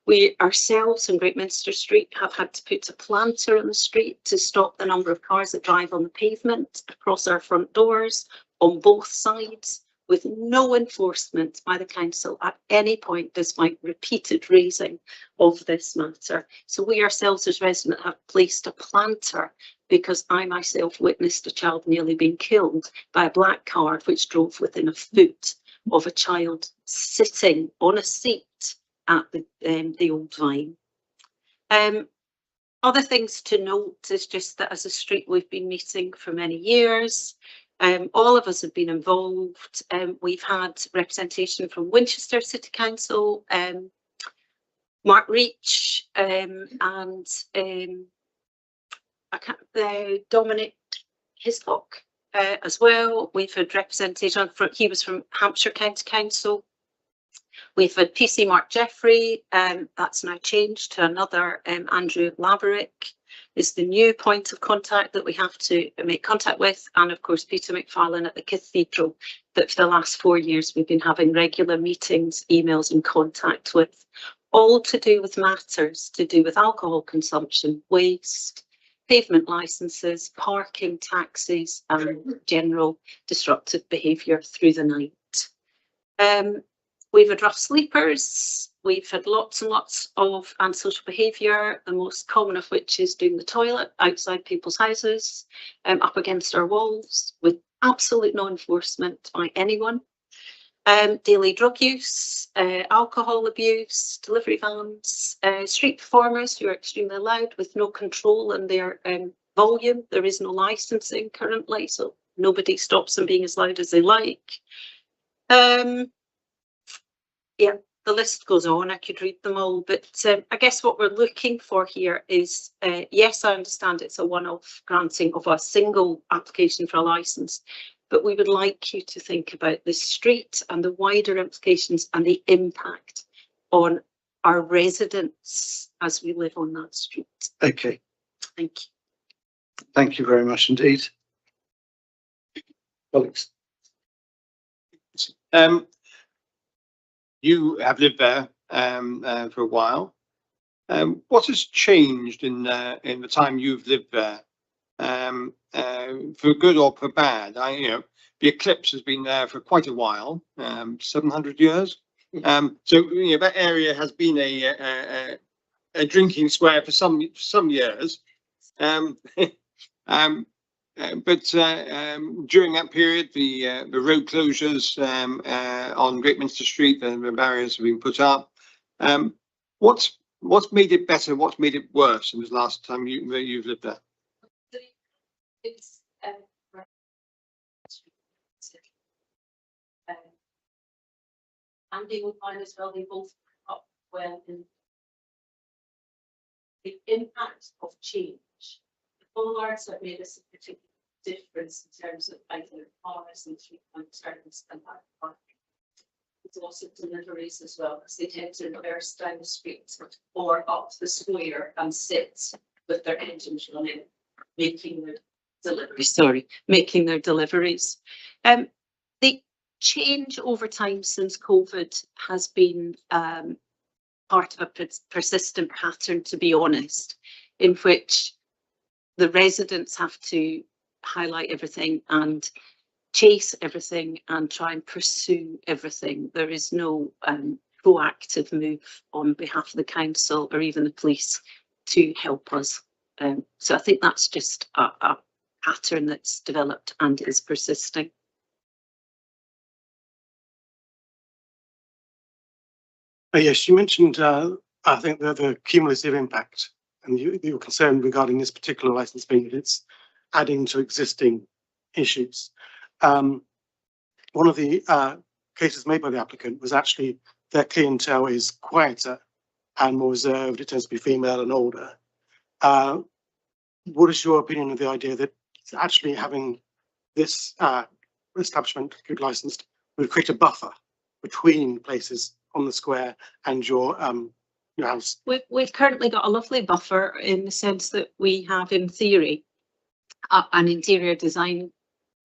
We ourselves in Great Minster Street have had to put a planter on the street to stop the number of cars that drive on the pavement across our front doors on both sides, with no enforcement by the council at any point, despite repeated raising of this matter. So we ourselves as residents have placed a planter because I myself witnessed a child nearly being killed by a black car which drove within a foot of a child sitting on a seat at the Old Vine. Other things to note is just that as a street we've been meeting for many years. All of us have been involved. We've had representation from Winchester City Council, Mark Reach, and Dominic Hislock as well. We've had representation from, he was from Hampshire County Council. We've had PC Mark Jeffrey, that's now changed to another Andrew Laverick is the new point of contact that we have to make contact with. And of course, Peter McFarlane at the Cathedral, that for the last 4 years, we've been having regular meetings, emails and contact with, all to do with matters to do with alcohol consumption, waste, pavement licenses, parking, taxis and general disruptive behaviour through the night. We've had rough sleepers. We've had lots and lots of antisocial behaviour, the most common of which is doing the toilet outside people's houses, up against our walls, with absolute no enforcement by anyone. Daily drug use, alcohol abuse, delivery vans, street performers who are extremely loud with no control in their volume. There is no licensing currently, so nobody stops them being as loud as they like. Yeah, the list goes on. I could read them all, but I guess what we're looking for here is, yes, I understand it's a one-off granting of a single application for a licence, but we would like you to think about the street and the wider implications and the impact on our residents as we live on that street. Okay, Thank you. thank you very much indeed. Alex. You have lived there for a while. What has changed in the time you've lived there, for good or for bad? The Eclipse has been there for quite a while, 700 years. So that area has been a drinking square for some years. But during that period, the road closures on Great Minster Street, the barriers have been put up. What's made it better? What's made it worse in the last time you've lived there? It's Andy would find as well, they both up well in the impact of change. The bollards have made a significant difference in terms of either cars and treatment terms and that. It's also deliveries as well, because they tend to reverse down the street or up the square and sit with their engines running, making their deliveries. The change over time since COVID has been part of a persistent pattern, to be honest, in which the residents have to highlight everything and chase everything and try and pursue everything. There is no proactive move on behalf of the council or even the police to help us. So I think that's just a pattern that's developed and is persisting. Yes, you mentioned, I think, the cumulative impact, and you were concerned regarding this particular licence being that it's adding to existing issues. One of the cases made by the applicant was actually their clientele is quieter and more reserved. It tends to be female and older. What is your opinion of the idea that actually having this establishment licensed would create a buffer between places on the square and your house? We've currently got a lovely buffer in the sense that we have, in theory, an interior design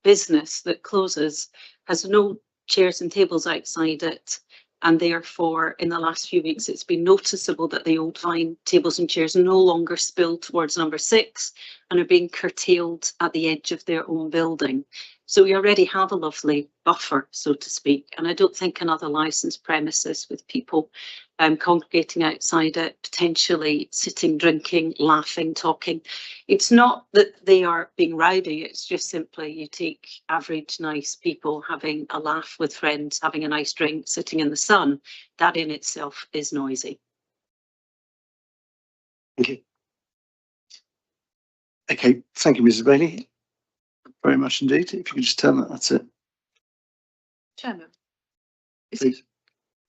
business that closes, has no chairs and tables outside it, and therefore in the last few weeks it's been noticeable that the Old Vine tables and chairs no longer spill towards number 6 and are being curtailed at the edge of their own building. So we already have a lovely buffer, so to speak, and I don't think another licensed premises with people congregating outside it, potentially sitting, drinking, laughing, talking. It's not that they are being rowdy, it's just simply you take average nice people having a laugh with friends, having a nice drink, sitting in the sun. That in itself is noisy. Thank you. Okay, thank you, Mrs. Bailey. Very much indeed. If you could just tell that, that's it. Chairman, Please.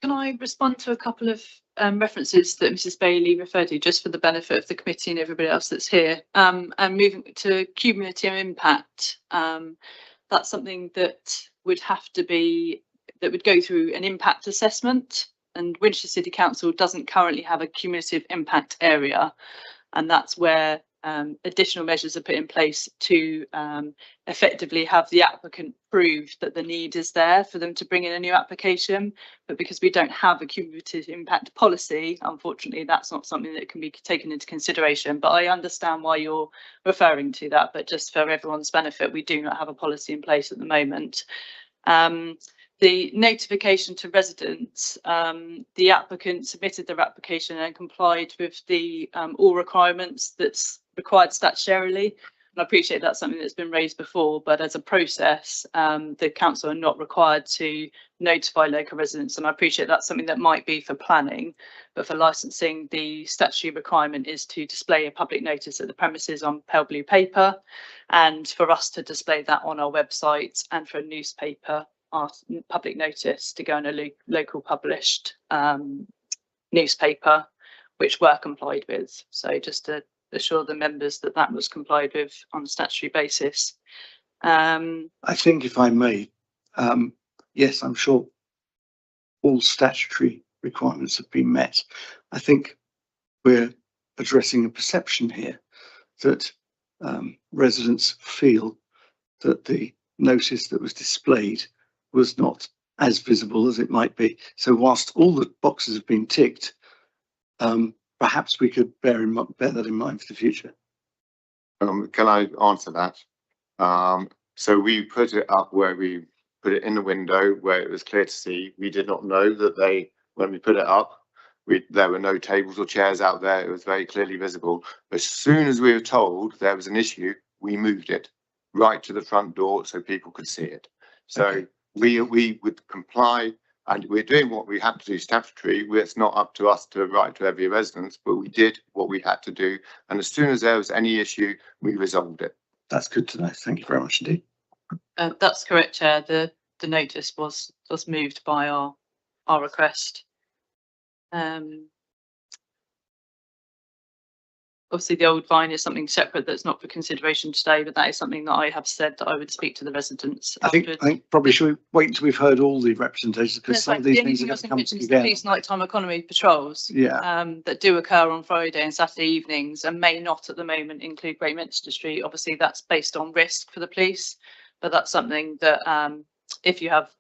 can I respond to a couple of references that Mrs. Bailey referred to, just for the benefit of the committee and everybody else that's here? And moving to cumulative impact, that's something that would have to be, that would go through an impact assessment. and Winchester City Council doesn't currently have a cumulative impact area, and that's where additional measures are put in place to effectively have the applicant prove that the need is there for them to bring in a new application. But because we don't have a cumulative impact policy, unfortunately, that's not something that can be taken into consideration. But I understand why you're referring to that. But just for everyone's benefit, we do not have a policy in place at the moment. The notification to residents, the applicant submitted their application and complied with the all requirements that's required statutorily. And I appreciate that's something that's been raised before, but as a process, the council are not required to notify local residents. And I appreciate that's something that might be for planning, but for licensing, the statutory requirement is to display a public notice at the premises on pale blue paper, and for us to display that on our website, and for a newspaper, our public notice to go in a local published newspaper, which were complied with. So just to assure the members that that was complied with on a statutory basis. I think, if I may, yes, I'm sure all statutory requirements have been met. I think we're addressing a perception here that residents feel that the notice that was displayed was not as visible as it might be. So whilst all the boxes have been ticked, perhaps we could bear that in mind for the future. Can I answer that? So we put it up where we put it in the window where it was clear to see. We did not know that when we put it up, there were no tables or chairs out there. It was very clearly visible. As soon as we were told there was an issue, we moved it right to the front door so people could see it. So okay. We would comply, and we're doing what we have to do statutory. It's not up to us to write to every residence, but we did what we had to do. And as soon as there was any issue, we resolved it. That's good to know. Thank you very much indeed. That's correct, Chair. The notice was moved by our request. Obviously, the old vine is something separate that's not for consideration today, but that is something that I have said that I would speak to the residents. I think probably should we wait until we've heard all the representations, because some of these things are going to come together. The police nighttime economy patrols, that do occur on Friday and Saturday evenings and may not at the moment include Great Minster Street. Obviously, that's based on risk for the police, but that's something that if you have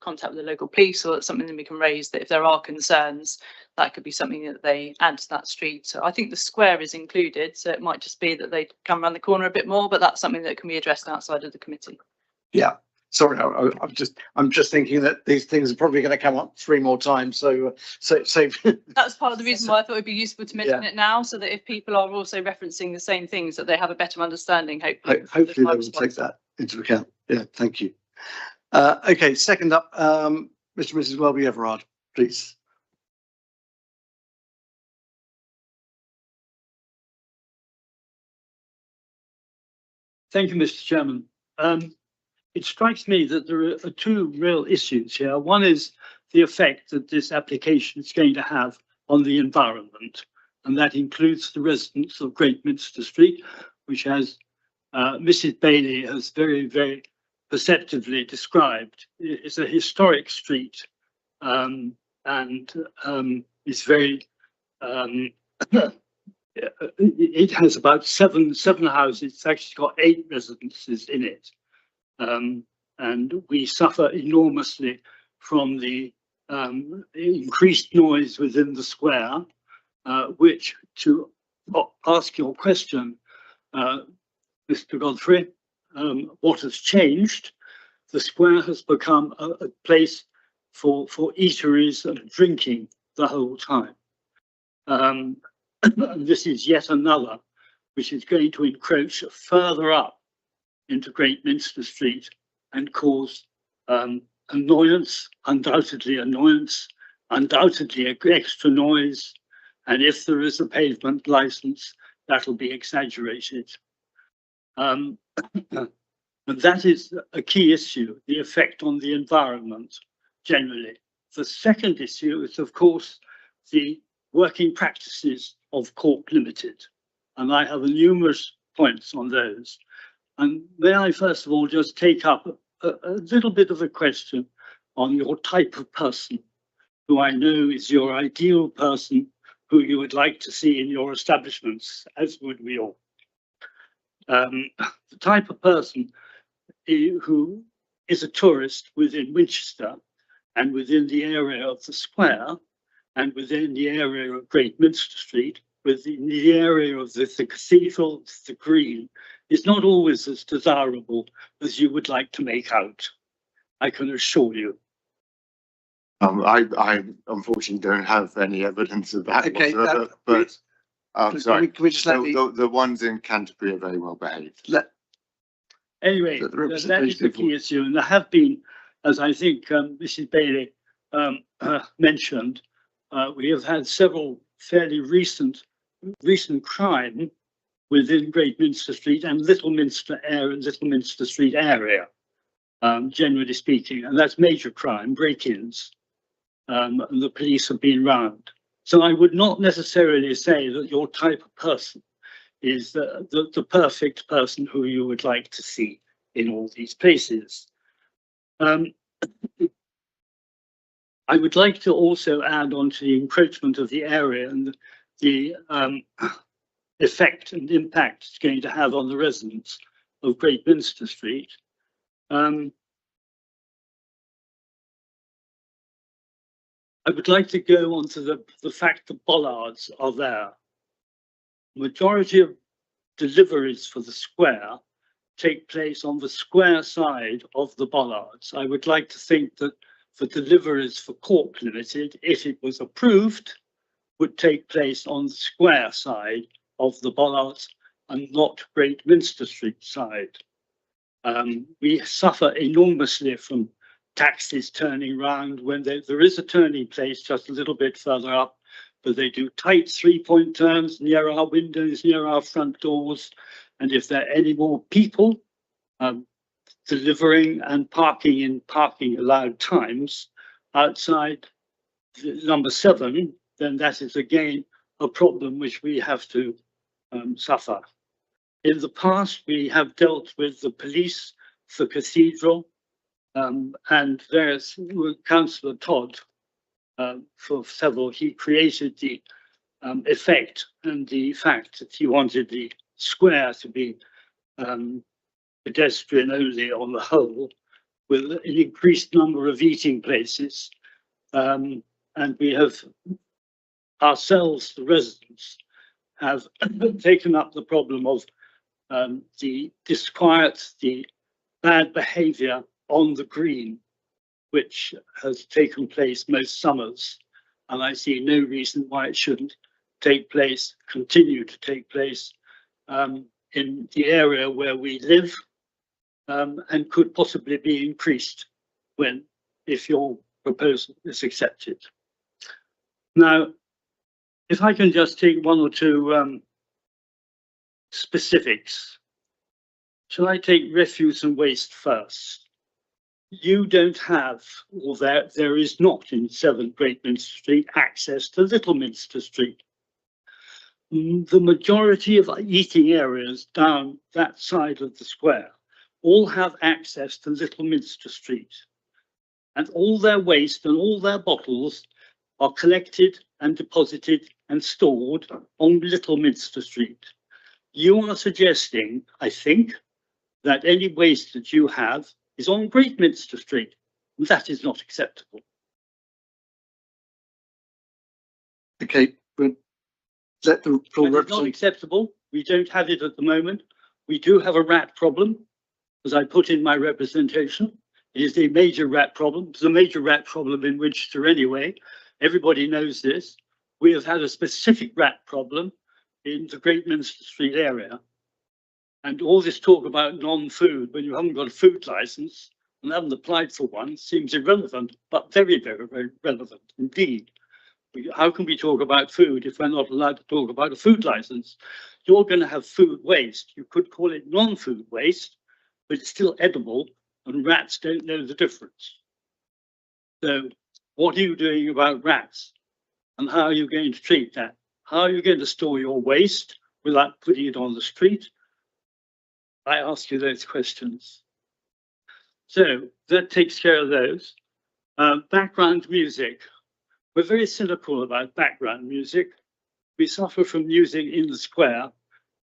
contact with the local police, or it's something that we can raise, that if there are concerns, that could be something that they add to that street. So I think the square is included, so it might just be that they come around the corner a bit more, but that's something that can be addressed outside of the committee. Yeah, sorry, I'm just thinking that these things are probably going to come up 3 more times. So that's part of the reason why I thought it'd be useful to mention it now, so that if people are also referencing the same things, that they have a better understanding. Hopefully they will take that into account. Yeah, thank you. Okay, second up, Mr. and Mrs. Welby Everard, please. Thank you, Mr. Chairman. It strikes me that there are 2 real issues here. One is the effect that this application is going to have on the environment, and that includes the residents of Great Minster Street, which, as Mrs. Bailey has very, very perceptively described, is a historic street, and is very it has about seven houses. It's actually got 8 residences in it, and we suffer enormously from the increased noise within the square, which, to ask your question, Mr. Godfrey, what has changed? The square has become a place for eateries and drinking the whole time. This is yet another which is going to encroach further up into Great Minster Street and cause annoyance, undoubtedly extra noise, and if there is a pavement license, that'll be exaggerated. And that is a key issue, the effect on the environment generally. The second issue is, of course, the working practices of Cork Limited, and I have numerous points on those. And may I first of all just take up a little bit of a question on your type of person. who I know is your ideal person who you would like to see in your establishments, as would we all. The type of person who is a tourist within Winchester and within the area of the square and within the area of Great Minster Street, within the area of the cathedral, the green, is not always as desirable as you would like to make out. I can assure you. I unfortunately don't have any evidence of that Okay, whatsoever, but sorry, Can we just let the ones in Canterbury are very well behaved. Anyway, The that is the representation key issue, and there have been, as I think Mrs. Bailey mentioned, we have had several fairly recent crime within Great Minster Street and Little Minster Street area, generally speaking, and that's major crime, break-ins, and the police have been round. So I would not necessarily say that your type of person is the perfect person who you would like to see in all these places. I would like to also add on to the encroachment of the area and the effect and impact it's going to have on the residents of Great Minster Street. I would like to go on to the fact that bollards are there. The majority of deliveries for the square take place on the square side of the bollards. I would like to think that for deliveries for Cork Limited, if it was approved, would take place on the square side of the bollards and not Great Minster Street side. We suffer enormously from taxis turning round when there is a turning place just a little bit further up, but they do tight 3-point turns near our windows, near our front doors. And if there are any more people delivering and parking in parking allowed times outside number 7, then that is again a problem which we have to suffer. In the past, we have dealt with the police, the cathedral, and there's Councillor Todd for several. He created the effect and the fact that he wanted the square to be pedestrian only on the whole, with an increased number of eating places. And we have ourselves, the residents, have taken up the problem of the disquiet, the bad behaviour on the green, which has taken place most summers. And I see no reason why it shouldn't continue to take place in the area where we live, and could possibly be increased if your proposal is accepted. Now, if I can just take one or two specifics. Shall I take refuse and waste first? You don't have, or there is not in 7 Great Minster Street, access to Little Minster Street. The majority of eating areas down that side of the square all have access to Little Minster Street, and all their waste and all their bottles are collected and deposited and stored on Little Minster Street. You are suggesting, I think, that any waste that you have is on Great Minster Street. That is not acceptable. Okay, but let the full That is not acceptable. We don't have it at the moment. We do have a rat problem, as I put in my representation. It is a major rat problem. It's a major rat problem in Winchester anyway. Everybody knows this. We have had a specific rat problem in the Great Minster Street area. And all this talk about non-food when you haven't got a food license and haven't applied for one seems irrelevant, but very, very, very relevant indeed. How can we talk about food if we're not allowed to talk about a food license? You're going to have food waste. You could call it non-food waste, but it's still edible, and rats don't know the difference. So what are you doing about rats? And how are you going to treat that? How are you going to store your waste without putting it on the street? I ask you those questions. So that takes care of those. Background music. we're very cynical about background music. We suffer from music in the square,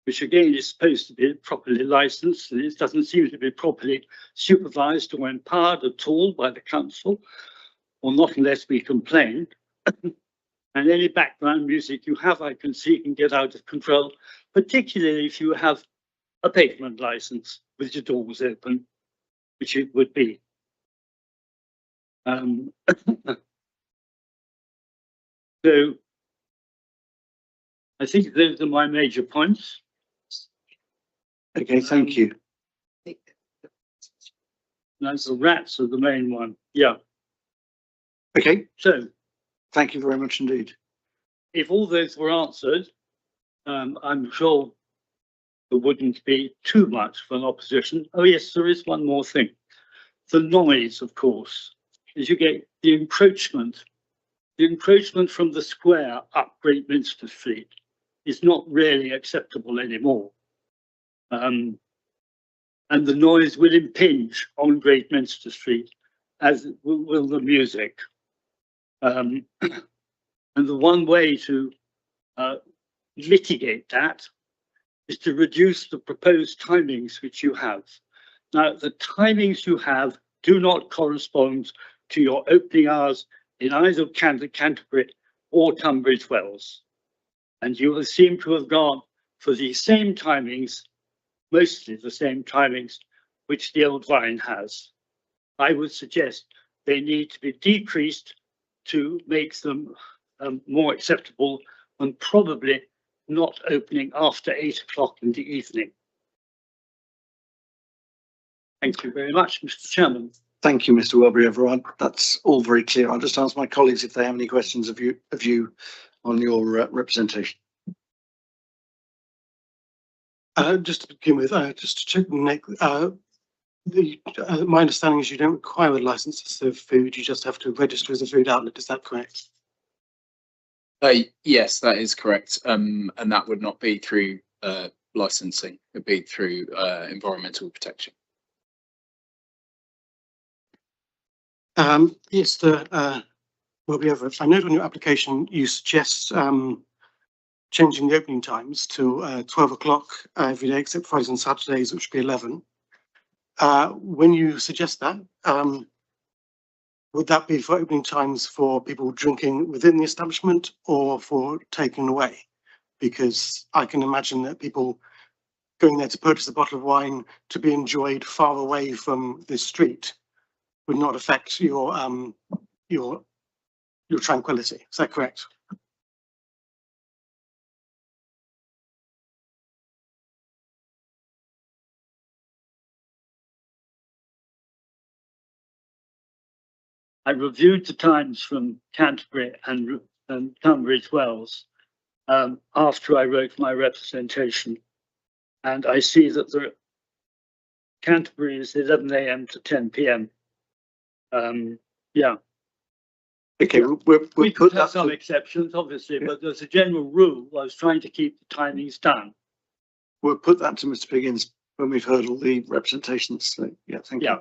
which again is supposed to be properly licensed, and it doesn't seem to be properly supervised or empowered at all by the council, or not unless we complain. And any background music you have, I can see, can get out of control, particularly if you have a pavement license with your doors open, which it would be. So I think those are my major points. Okay, thank you. That's the rats are the main one. Yeah. Okay, So thank you very much indeed. if all those were answered, I'm sure there wouldn't be too much of an opposition. Oh yes, there is one more thing. The noise, of course, as you get the encroachment from the square up Great Minster Street is not really acceptable anymore. And the noise will impinge on Great Minster Street, as will the music. And the one way to mitigate that is to reduce the proposed timings which you have. Now, the timings you have do not correspond to your opening hours in either Canterbury or Tunbridge Wells. And you will seem to have gone for the same timings, mostly the same timings, which the Old Vine has. I would suggest they need to be decreased to make them more acceptable, and probably not opening after 8 o'clock in the evening. Thank you very much, Mr. Chairman. Thank you, Mr. Welbury, everyone. That's all very clear. I'll just ask my colleagues if they have any questions of you on your representation. Just to begin with, just to check, Nick, my understanding is you don't require a license to serve food, you just have to register as a food outlet, is that correct? Yes, that is correct. And that would not be through licensing, it'd be through environmental protection. Yes, I note on your application you suggest changing the opening times to 12 o'clock every day except Fridays and Saturdays, which would be 11. When you suggest that, would that be for opening times for people drinking within the establishment or for taking away? Because I can imagine that people going there to purchase a bottle of wine to be enjoyed far away from the street would not affect your tranquility. Is that correct? I reviewed the times from Canterbury and Tunbridge Wells after I wrote my representation, and I see that the Canterbury is 11 AM to 10 PM. Yeah. Okay, We put could that have some to, exceptions, obviously, but there's a general rule. I was trying to keep the timings down. we'll put that to Mr. Biggins when we've heard all the representations. So, yeah, thank you. Yeah.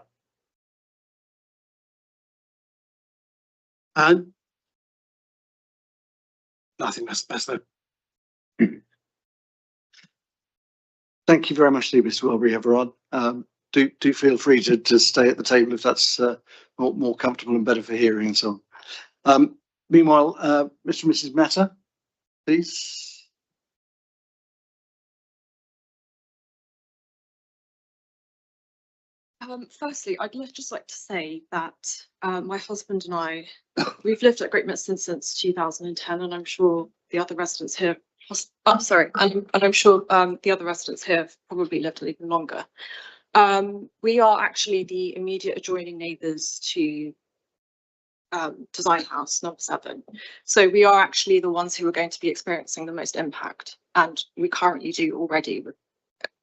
And I think that's the. Thank you very much, Mr. Welbury, everyone. Do feel free to stay at the table if that's more comfortable and better for hearing and so on. Meanwhile, Mr. and Mrs. Matter, please. Firstly, I'd just like to say that my husband and I, we've lived at Great Minster since 2010, and I'm sure the other residents here. I'm sorry, and I'm sure the other residents here have probably lived even longer. We are actually the immediate adjoining neighbours to Design House number 7. So we are actually the ones who are going to be experiencing the most impact, and we currently do already with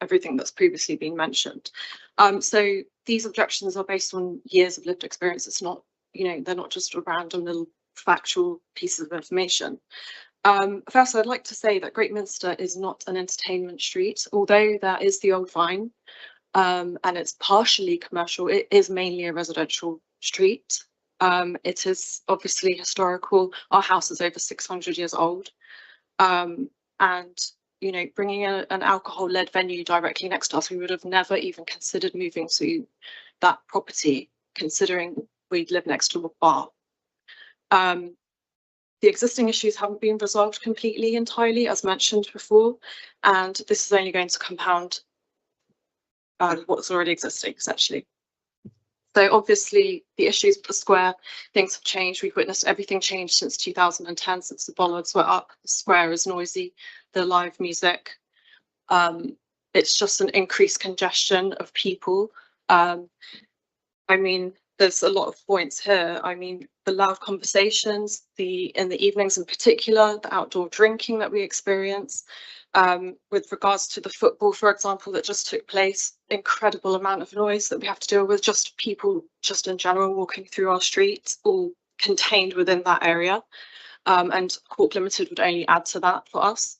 everything that's previously been mentioned. So these objections are based on years of lived experience. It's not, they're not just a random little factual pieces of information. First, I'd like to say that Great Minster is not an entertainment street, although that is the Old Vine, and it's partially commercial. It is mainly a residential street. It is obviously historical. Our house is over 600 years old. And, you know, bringing an alcohol-led venue directly next to us, we would have never even considered moving to that property, considering we'd live next to a bar. The existing issues haven't been resolved completely, entirely, as mentioned before, and this is only going to compound what's already existing, essentially. So obviously the issues with the square, things have changed. We've witnessed everything change since 2010, since the bollards were up. The square is noisy, the live music. It's just an increased congestion of people. I mean, there's a lot of points here. I mean, the loud conversations, in the evenings in particular, the outdoor drinking that we experience. With regards to the football, for example, that just took place, incredible amount of noise that we have to deal with, just people just in general walking through our streets, all contained within that area. And Cork Limited would only add to that for us.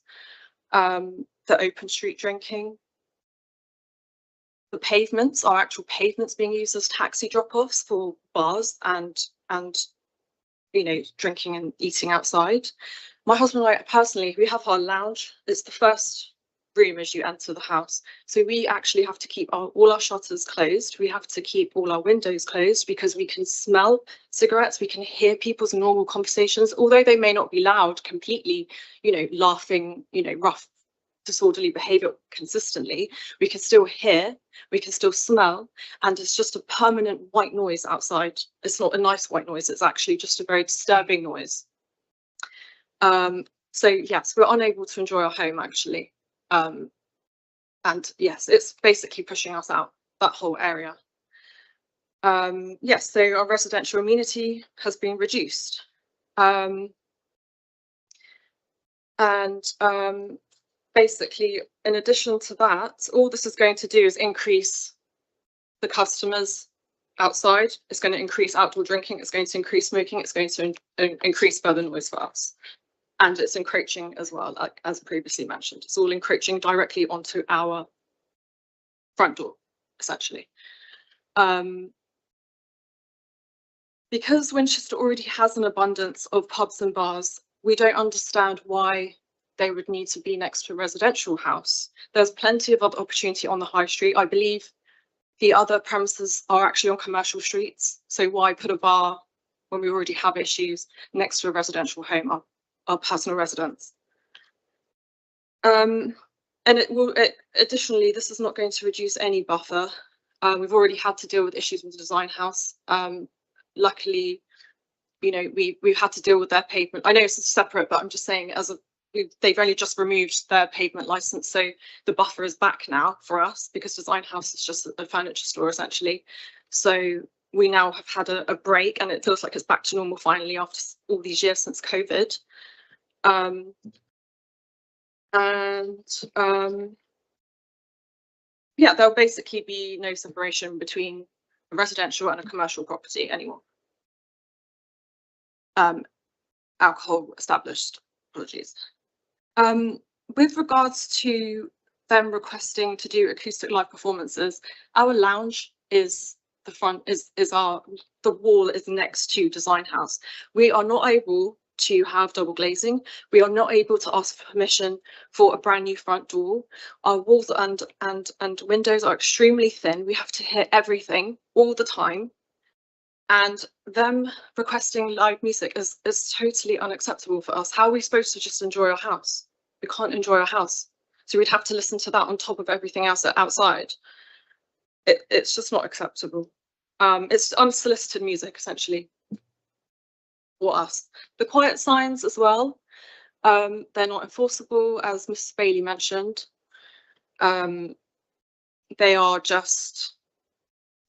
The open street drinking. The pavements, our actual pavements being used as taxi drop-offs for bars and you know, drinking and eating outside. My husband and I personally, we have our lounge. It's the first room as you enter the house. So we actually have to keep all our shutters closed. We have to keep all our windows closed because we can smell cigarettes. We can hear people's normal conversations, although they may not be loud completely, you know, laughing, you know, rough, disorderly behavior consistently. We can still hear, we can still smell, and it's just a permanent white noise outside. It's not a nice white noise, it's actually just a very disturbing noise. So yes, we're unable to enjoy our home actually. And yes, it's basically pushing us out, that whole area. Yes, so our residential amenity has been reduced. Basically, in addition to that, all this is going to do is increase the customers outside. It's going to increase outdoor drinking. It's going to increase smoking. It's going to increase further noise for us. And it's encroaching as well, like as previously mentioned. It's all encroaching directly onto our front door, essentially. Because Winchester already has an abundance of pubs and bars, we don't understand why they would need to be next to a residential house. There's plenty of other opportunity on the high street. I believe the other premises are actually on commercial streets. So why put a bar when we already have issues next to a residential home, our personal residence? And additionally, this is not going to reduce any buffer. We've already had to deal with issues with the design house. Luckily, you know, we've had to deal with their pavement. I know it's separate, but I'm just saying they've only just removed their pavement license, so the buffer is back now for us because Design House is just a furniture store essentially. So we now have had a break, and it feels like it's back to normal finally after all these years since COVID. Yeah, there'll basically be no separation between a residential and a commercial property anymore. Alcohol established, apologies. With regards to them requesting to do acoustic live performances, our lounge is the front, the wall is next to Design House. We are not able to have double glazing. We are not able to ask for permission for a brand new front door. Our walls and windows are extremely thin. We have to hear everything all the time. And them requesting live music is totally unacceptable for us. How are we supposed to just enjoy our house? We can't enjoy our house. So we'd have to listen to that on top of everything else outside. It's just not acceptable. It's unsolicited music, essentially, for us. The quiet signs as well, they're not enforceable, as Mrs. Bailey mentioned. They are just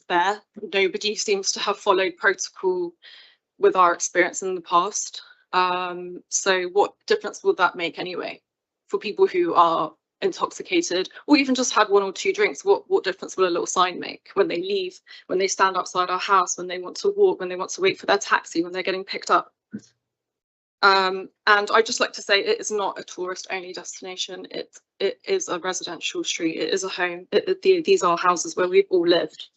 there. Nobody seems to have followed protocol with our experience in the past. So what difference will that make anyway for people who are intoxicated or even just had one or two drinks? What difference will a little sign make when they leave, when they stand outside our house, when they want to walk, when they want to wait for their taxi, when they're getting picked up? And I'd just like to say it is not a tourist only destination. It is a residential street. It is a home. These are houses where we've all lived.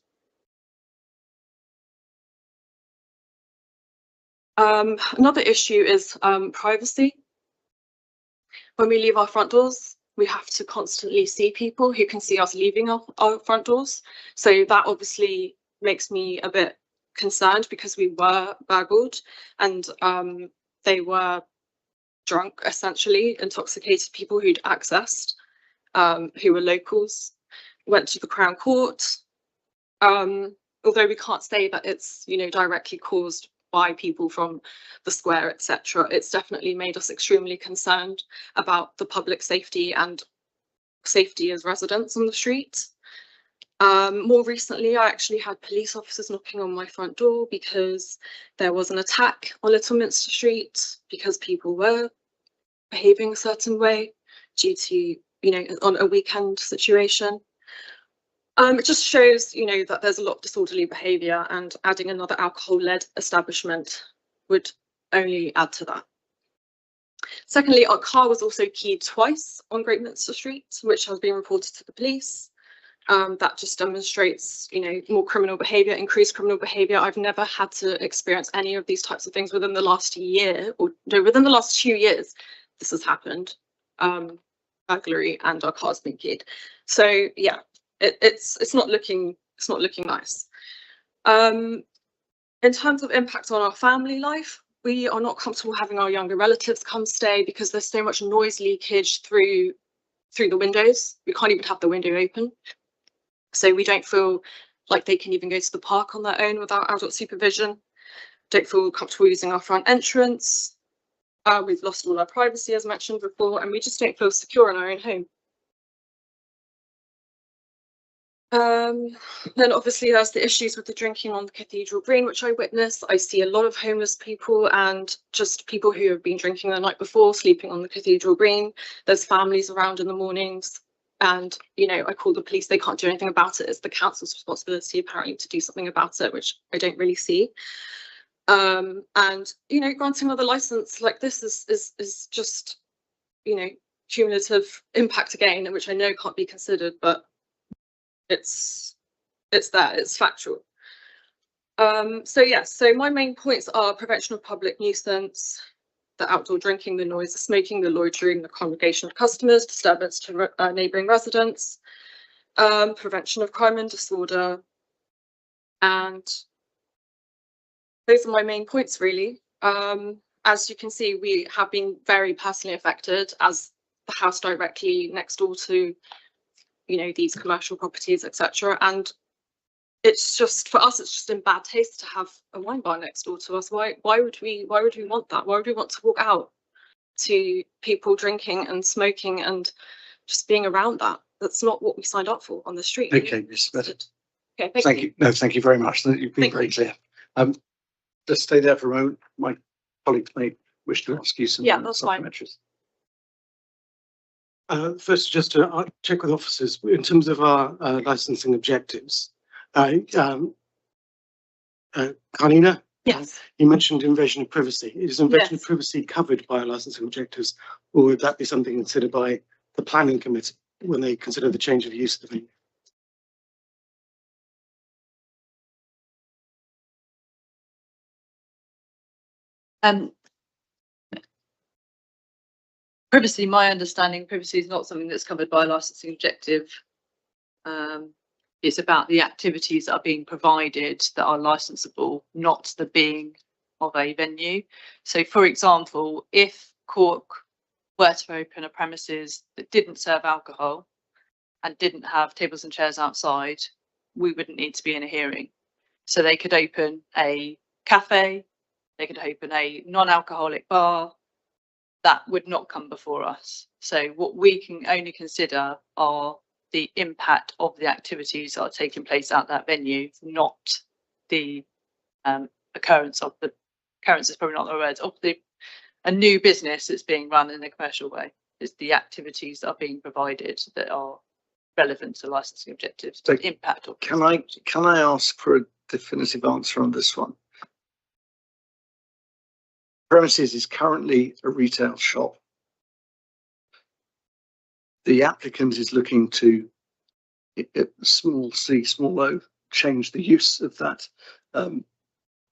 Another issue is privacy. When we leave our front doors, we have to constantly see people who can see us leaving our front doors. So that obviously makes me a bit concerned, because we were burgled and they were drunk, essentially intoxicated people who'd accessed, who were locals, went to the Crown Court. Although we can't say that it's, you know, directly caused by people from the square, etc., it's definitely made us extremely concerned about the public safety and safety as residents on the street. More recently, I actually had police officers knocking on my front door because there was an attack on Little Minster Street because people were behaving a certain way due to, you know, on a weekend situation. It just shows, you know, that there's a lot of disorderly behaviour, and adding another alcohol-led establishment would only add to that. Secondly, our car was also keyed twice on Great Minster Street, which has been reported to the police. That just demonstrates, you know, more criminal behaviour, increased criminal behaviour. I've never had to experience any of these types of things within the last year, or no, within the last 2 years. This has happened, burglary, and our car's been keyed. So yeah. It's not looking nice. In terms of impact on our family life, we are not comfortable having our younger relatives come stay because there's so much noise leakage through the windows. We can't even have the window open, so we don't feel like they can even go to the park on their own without adult supervision. Don't feel comfortable using our front entrance. We've lost all our privacy, as mentioned before, and we just don't feel secure in our own home. Then obviously there's the issues with the drinking on the Cathedral Green, which I witnessed. I see a lot of homeless people and just people who have been drinking the night before, sleeping on the Cathedral Green. There's families around in the mornings, and, you know, I call the police, they can't do anything about it. It's the council's responsibility apparently to do something about it, which I don't really see. And, you know, granting another license like this is just, you know, cumulative impact again, which I know can't be considered, but it's there, it's factual. So yes, so my main points are prevention of public nuisance, the outdoor drinking, the noise, the smoking, the loitering, the congregation of customers, disturbance to neighbouring residents, prevention of crime and disorder, and those are my main points really. As you can see, we have been very personally affected as the house directly next door to, you know, these commercial properties, etc. And it's just, for us, it's just in bad taste to have a wine bar next door to us. Why would we want that? Why would we want to walk out to people drinking and smoking and just being around that? That's not what we signed up for on the street. Okay, Ms. Bennett. Okay, thank you. No, thank you very much. You've been Thank very clear. Just stay there for a moment. My colleagues may wish to ask you some Yeah, that's fine. supplementaries. First, just to check with officers in terms of our licensing objectives. Carnina, Yes. you mentioned invasion of privacy. Is invasion of Yes. privacy covered by our licensing objectives, or would that be something considered by the planning committee when they consider the change of use of the venue? Privacy, my understanding, privacy is not something that's covered by a licensing objective. It's about the activities that are being provided that are licensable, not the being of a venue. So, for example, if Cork were to open a premises that didn't serve alcohol and didn't have tables and chairs outside, we wouldn't need to be in a hearing. So they could open a cafe, they could open a non-alcoholic bar. That would not come before us. So what we can only consider are the impact of the activities that are taking place at that venue, not the occurrence is probably not the word, of a new business that's being run in a commercial way. It's the activities that are being provided that are relevant to licensing objectives, So the impact of. Can I ask for a definitive answer on this one? Premises is currently a retail shop. The applicant is looking to, small c, small o, change the use of that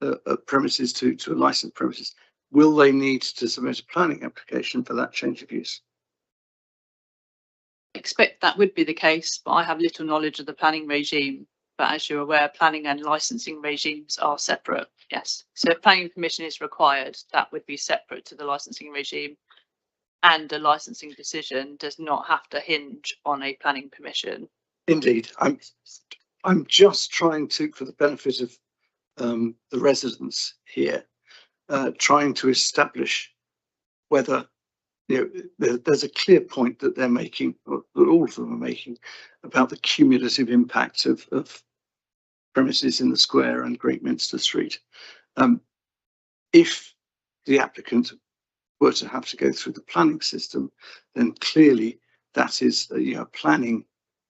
a premises to a licensed premises, will they need to submit a planning application for that change of use? Expect that would be the case, but I have little knowledge of the planning regime. But as you're aware, planning and licensing regimes are separate. Yes. So if planning permission is required, that would be separate to the licensing regime. And a licensing decision does not have to hinge on a planning permission. Indeed, I'm just trying to, for the benefit of the residents here, trying to establish whether, you know, there's a clear point that they're making, or that all of them are making, about the cumulative impact of premises in the square and Great Minster Street. If the applicant were to have to go through the planning system, then clearly that is, you know, a planning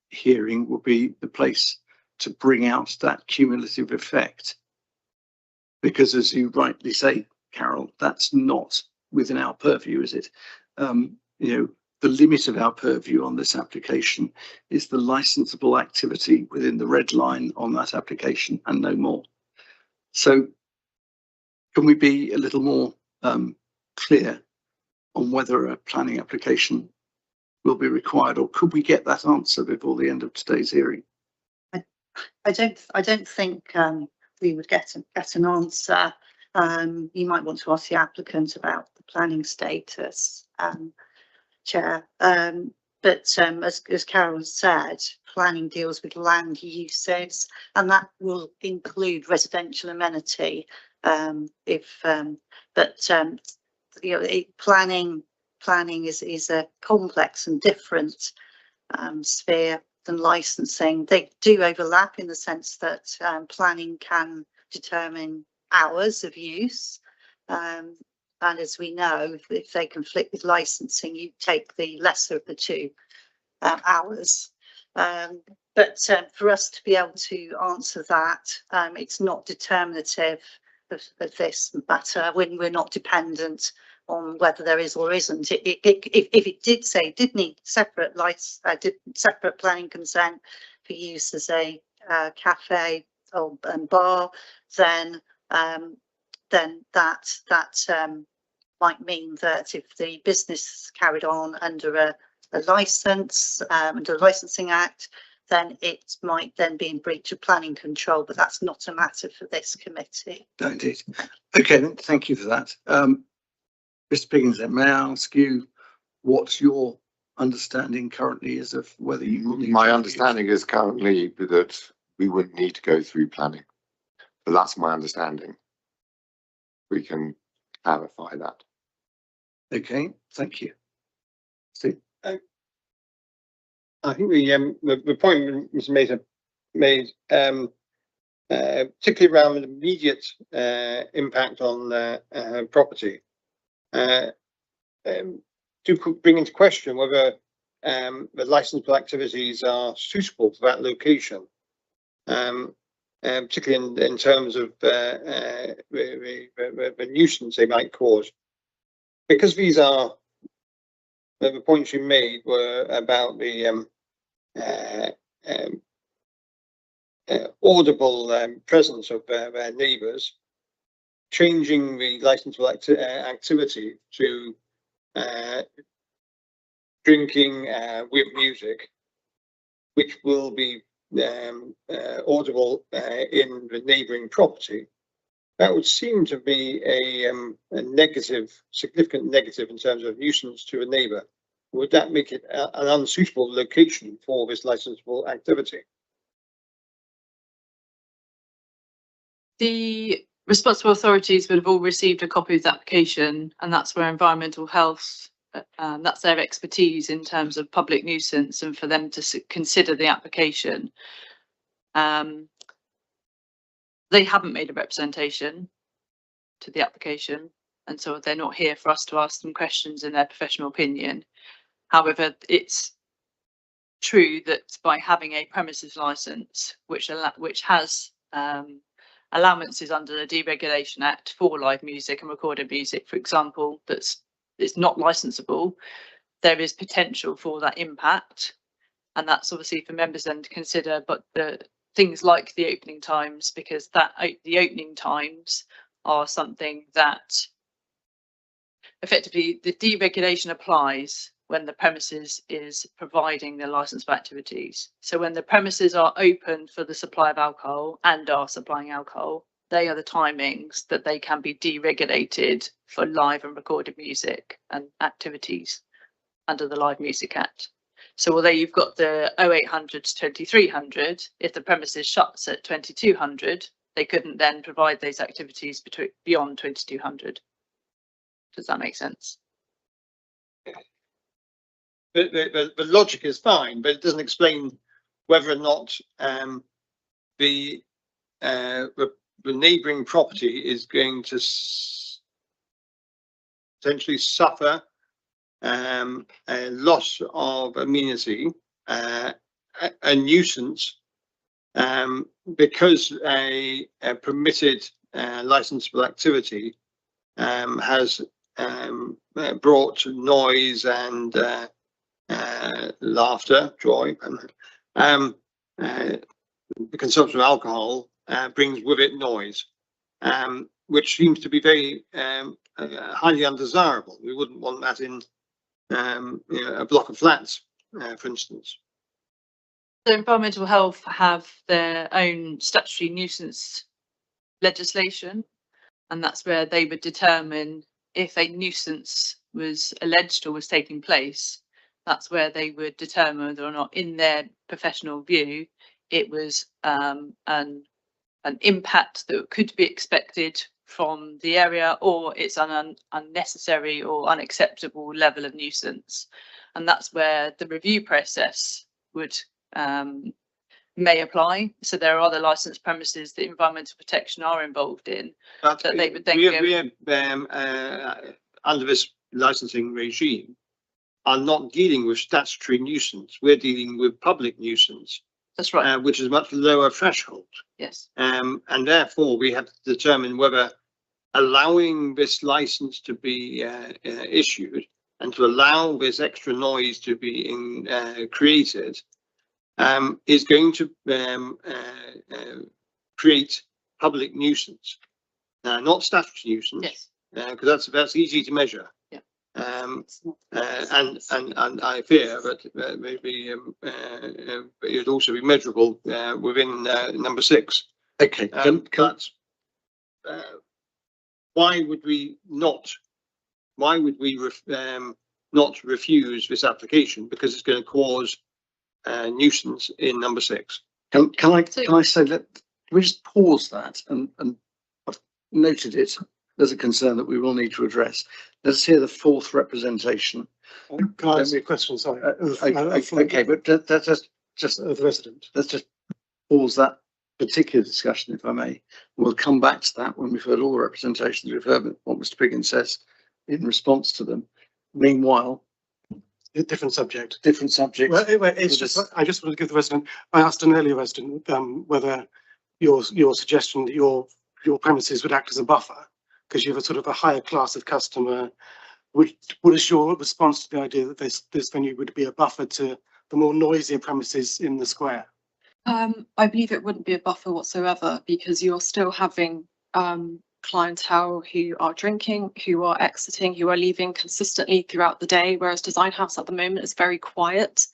hearing will be the place to bring out that cumulative effect. Because as you rightly say, Carol, that's not within our purview, is it? You know, the limit of our purview on this application is the licensable activity within the red line on that application and no more. So can we be a little more clear on whether a planning application will be required, or could we get that answer before the end of today's hearing? I don't think we would get an answer. You might want to ask the applicant about the planning status, Chair. But as Carol said, planning deals with land uses, and that will include residential amenity. You know, planning is a complex and different sphere than licensing. They do overlap in the sense that planning can determine hours of use. And as we know, if they conflict with licensing, you take the lesser of the two hours. But for us to be able to answer that, it's not determinative of this matter when we're not dependent on whether there is or isn't. If it did say it did need separate separate planning consent for use as a cafe or bar, then that might mean that if the business carried on under a license, under the Licensing Act, then it might then be in breach of planning control, but that's not a matter for this committee. No, indeed. Okay, then, thank you for that. Mr. Piggins, then, may I ask you what your understanding currently is of whether you will need My to understanding is currently that we wouldn't need to go through planning, but that's my understanding. We can clarify that. Okay, thank you. Steve? I think the point was made, particularly around the immediate impact on property, do bring into question whether the licensable activities are suitable for that location, particularly in terms of the nuisance they might cause. Because these are the points you made were about the audible presence of their neighbours, changing the licensable activity to drinking with music, which will be audible in the neighbouring property. That would seem to be a negative, significant negative in terms of nuisance to a neighbour. Would that make it an unsuitable location for this licensable activity? The responsible authorities would have all received a copy of the application, and that's where environmental health, that's their expertise in terms of public nuisance, and for them to consider the application. They haven't made a representation to the application, and so they're not here for us to ask them questions in their professional opinion. However, it's true that by having a premises licence, which has allowances under the Deregulation Act for live music and recorded music, for example, that's not licensable, there is potential for that impact, and that's obviously for members then to consider. But things like the opening times, because the opening times are something that effectively the deregulation applies when the premises is providing the license for activities. So when the premises are open for the supply of alcohol and are supplying alcohol, they are the timings that they can be deregulated for live and recorded music and activities under the Live Music Act. So although you've got the 0800 to 2300, if the premises shuts at 2200, they couldn't then provide those activities beyond 2200. Does that make sense? The logic is fine, but it doesn't explain whether or not the neighbouring property is going to potentially suffer a loss of amenity, a nuisance, because a permitted licensable activity has brought noise and laughter, joy, and the consumption of alcohol brings with it noise, which seems to be very highly undesirable. We wouldn't want that in a block of flats, for instance. So Environmental Health have their own statutory nuisance legislation, and that's where they would determine if a nuisance was alleged or was taking place. That's where they would determine whether or not, in their professional view, it was an impact that could be expected from the area, or it's an unnecessary or unacceptable level of nuisance. And that's where the review process would may apply. So there are other licensed premises that environmental protection are involved in, But that they would then we have, under this licensing regime, are not dealing with statutory nuisance. We're dealing with public nuisance. That's right. Which is a much lower threshold. Yes. And therefore we have to determine whether allowing this license to be issued and to allow this extra noise to be created is going to create public nuisance, not statutory nuisance. Yes. Because that's easy to measure. Yeah. And I fear that maybe it would also be measurable within number 6. Okay. But why would we not refuse this application? Because it's going to cause nuisance in number 6. Can I say that we just pause that, and I've noted it as a concern that we will need to address. Let's hear the 4th representation. Can I ask you a question? Sorry. Okay, but that's just the resident. Let's just pause that particular discussion, if I may. We'll come back to that when we've heard all the representations. We've heard what Mr. Piggins says in response to them. Meanwhile, Different subject. Well, it's just, I just want to give the resident, I asked an earlier resident whether your suggestion that your premises would act as a buffer, because you have a sort of a higher class of customer. What is your response to the idea that this venue would be a buffer to the more noisier premises in the square? I believe it wouldn't be a buffer whatsoever, because you're still having clientele who are drinking, who are exiting, who are leaving consistently throughout the day, whereas Design House at the moment is very quiet.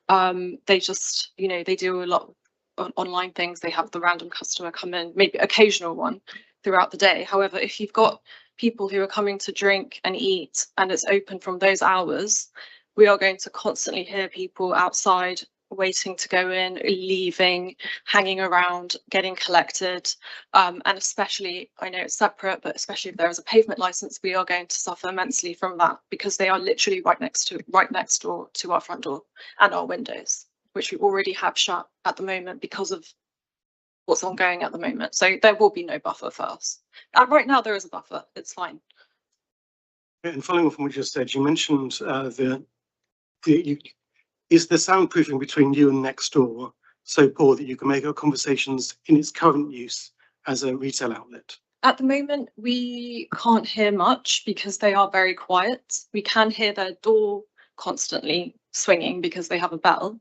They just, they do a lot of online things. They have the random customer come in, maybe occasional one throughout the day. However, if you've got people who are coming to drink and eat and it's open from those hours, we are going to constantly hear people outside waiting to go in, leaving, hanging around, getting collected, and especially, I know it's separate, but especially if there is a pavement license, we are going to suffer immensely from that, because they are literally right next door to our front door and our windows, which we already have shut at the moment because of what's ongoing at the moment. So there will be no buffer for us. And right now there is a buffer, it's fine. And following from what you just said, you mentioned is the soundproofing between you and next door so poor that you can make our conversations in its current use as a retail outlet? At the moment, we can't hear much because they are very quiet. We can hear their door constantly swinging because they have a bell.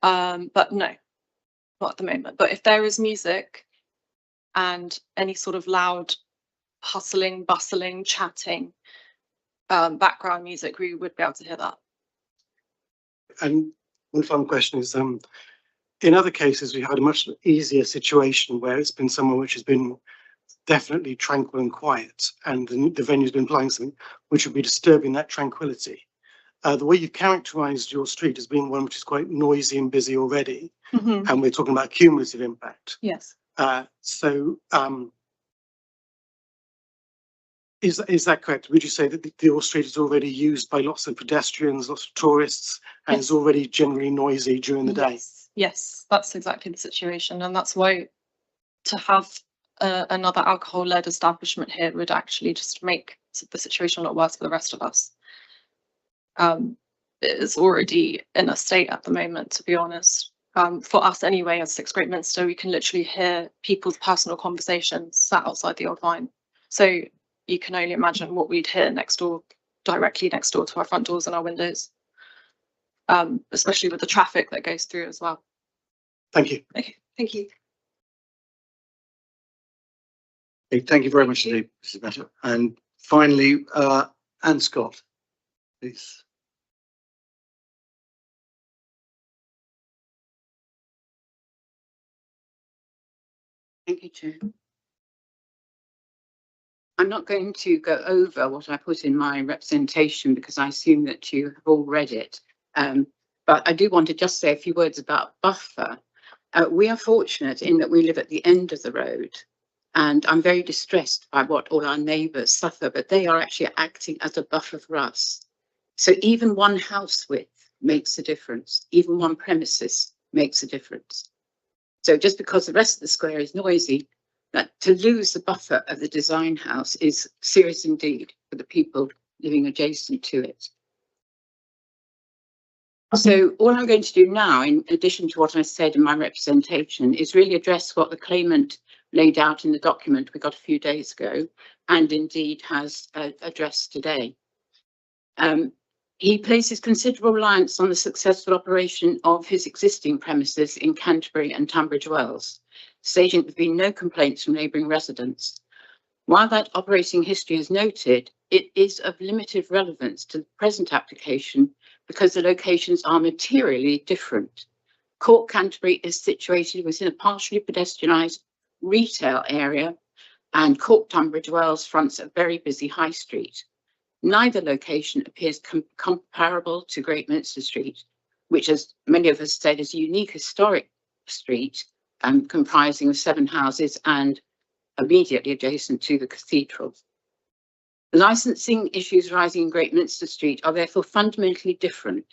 But no, not at the moment, but if there is music and any sort of loud hustling, bustling, chatting, background music, we would be able to hear that. And one final question is, in other cases, we had a much easier situation where it's been somewhere which has been definitely tranquil and quiet, and the venue's been playing something which would be disturbing that tranquility. The way you've characterised your street as being one which is quite noisy and busy already, and we're talking about cumulative impact. Yes. Is that correct? Would you say that your street is already used by lots of pedestrians, lots of tourists, and Yes. is already generally noisy during the day? Yes, that's exactly the situation, and that's why to have another alcohol-led establishment here would actually just make the situation a lot worse for the rest of us. It's already in a state at the moment, to be honest. For us anyway, as 6 Great Minster, we can literally hear people's personal conversations sat outside the Old Vine. So you can only imagine what we'd hear next door, directly next door to our front doors and our windows, especially with the traffic that goes through as well. Thank you. Okay, thank you. Okay, thank you very much indeed, Mrs. Better. And finally, Anne Scott, please. Thank you, Chair. I'm not going to go over what I put in my representation because I assume that you have all read it. But I do want to just say a few words about buffer. We are fortunate in that we live at the end of the road, and I'm very distressed by what all our neighbours suffer, but they are actually acting as a buffer for us. So even one house width makes a difference. Even one premises makes a difference. So just because the rest of the square is noisy, that to lose the buffer of the design house is serious indeed for the people living adjacent to it. So all I'm going to do now, in addition to what I said in my representation, is really address what the claimant laid out in the document we got a few days ago, and indeed has addressed today. He places considerable reliance on the successful operation of his existing premises in Canterbury and Tunbridge Wells, stating there have been no complaints from neighbouring residents. While that operating history is noted, it is of limited relevance to the present application because the locations are materially different. Court Canterbury is situated within a partially pedestrianised retail area, and Court Tunbridge Wells fronts a very busy high street. Neither location appears comparable to Great Minster Street, which, as many of us said, is a unique historic street comprising of 7 houses and immediately adjacent to the cathedral. The licensing issues arising in Great Minster Street are therefore fundamentally different.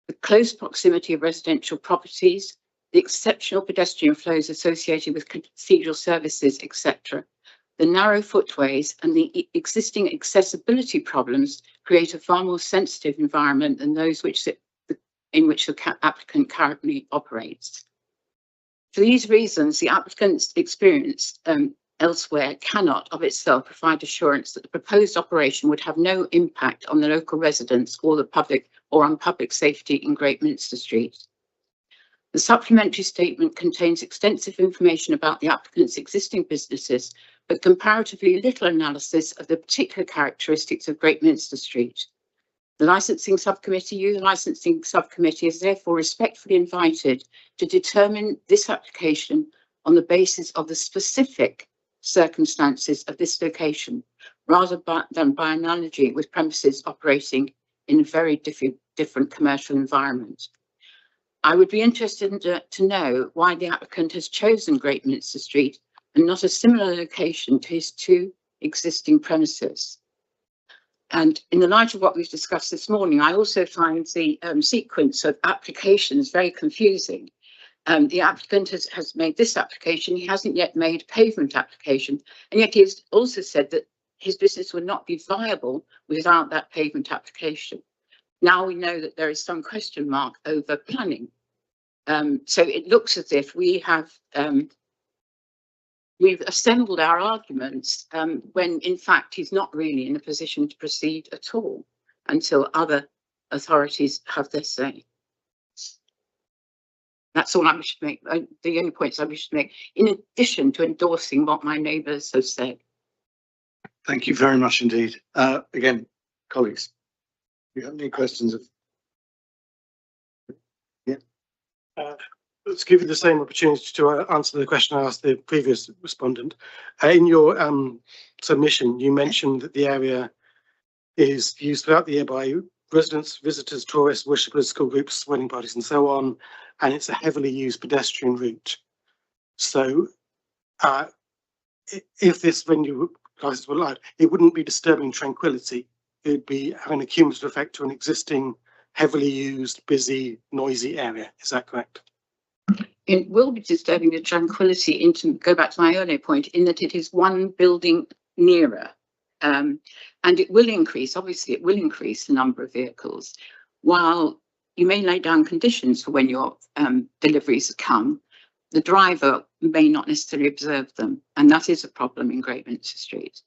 The close proximity of residential properties, the exceptional pedestrian flows associated with cathedral services, etc., the narrow footways and the existing accessibility problems create a far more sensitive environment than those in which the applicant currently operates. For these reasons, the applicant's experience elsewhere cannot of itself provide assurance that the proposed operation would have no impact on the local residents or the public or on public safety in Great Minster Street. The supplementary statement contains extensive information about the applicant's existing businesses, but comparatively little analysis of the particular characteristics of Great Minster Street. The licensing subcommittee, is therefore respectfully invited to determine this application on the basis of the specific circumstances of this location, rather than by analogy with premises operating in a very different commercial environment. I would be interested to know why the applicant has chosen Great Minster Street and not a similar location to his 2 existing premises. And in the light of what we've discussed this morning, I also find the sequence of applications very confusing. The applicant has made this application, he hasn't yet made a pavement application, and yet he has also said that his business would not be viable without that pavement application. Now we know that there is some question mark over planning. So it looks as if we have we've assembled our arguments when in fact he's not really in a position to proceed at all until other authorities have their say. That's all I wish to make. The only points I wish to make, in addition to endorsing what my neighbours have said. Thank you very much indeed. Again, colleagues, you have any questions of? Let's give you the same opportunity to answer the question I asked the previous respondent. In your submission, you mentioned that the area is used throughout the year by residents, visitors, tourists, worshippers, school groups, wedding parties, and so on, and it's a heavily used pedestrian route. So, if this venue license were allowed, it wouldn't be disturbing tranquility. It'd be having a cumulative effect to an existing heavily used, busy, noisy area. Is that correct? It will be disturbing the tranquility, to go back to my earlier point, in that it is one building nearer. And it will increase, obviously, it will increase the number of vehicles. While you may lay down conditions for when your deliveries come, the driver may not necessarily observe them. And that is a problem in Great Minster Street,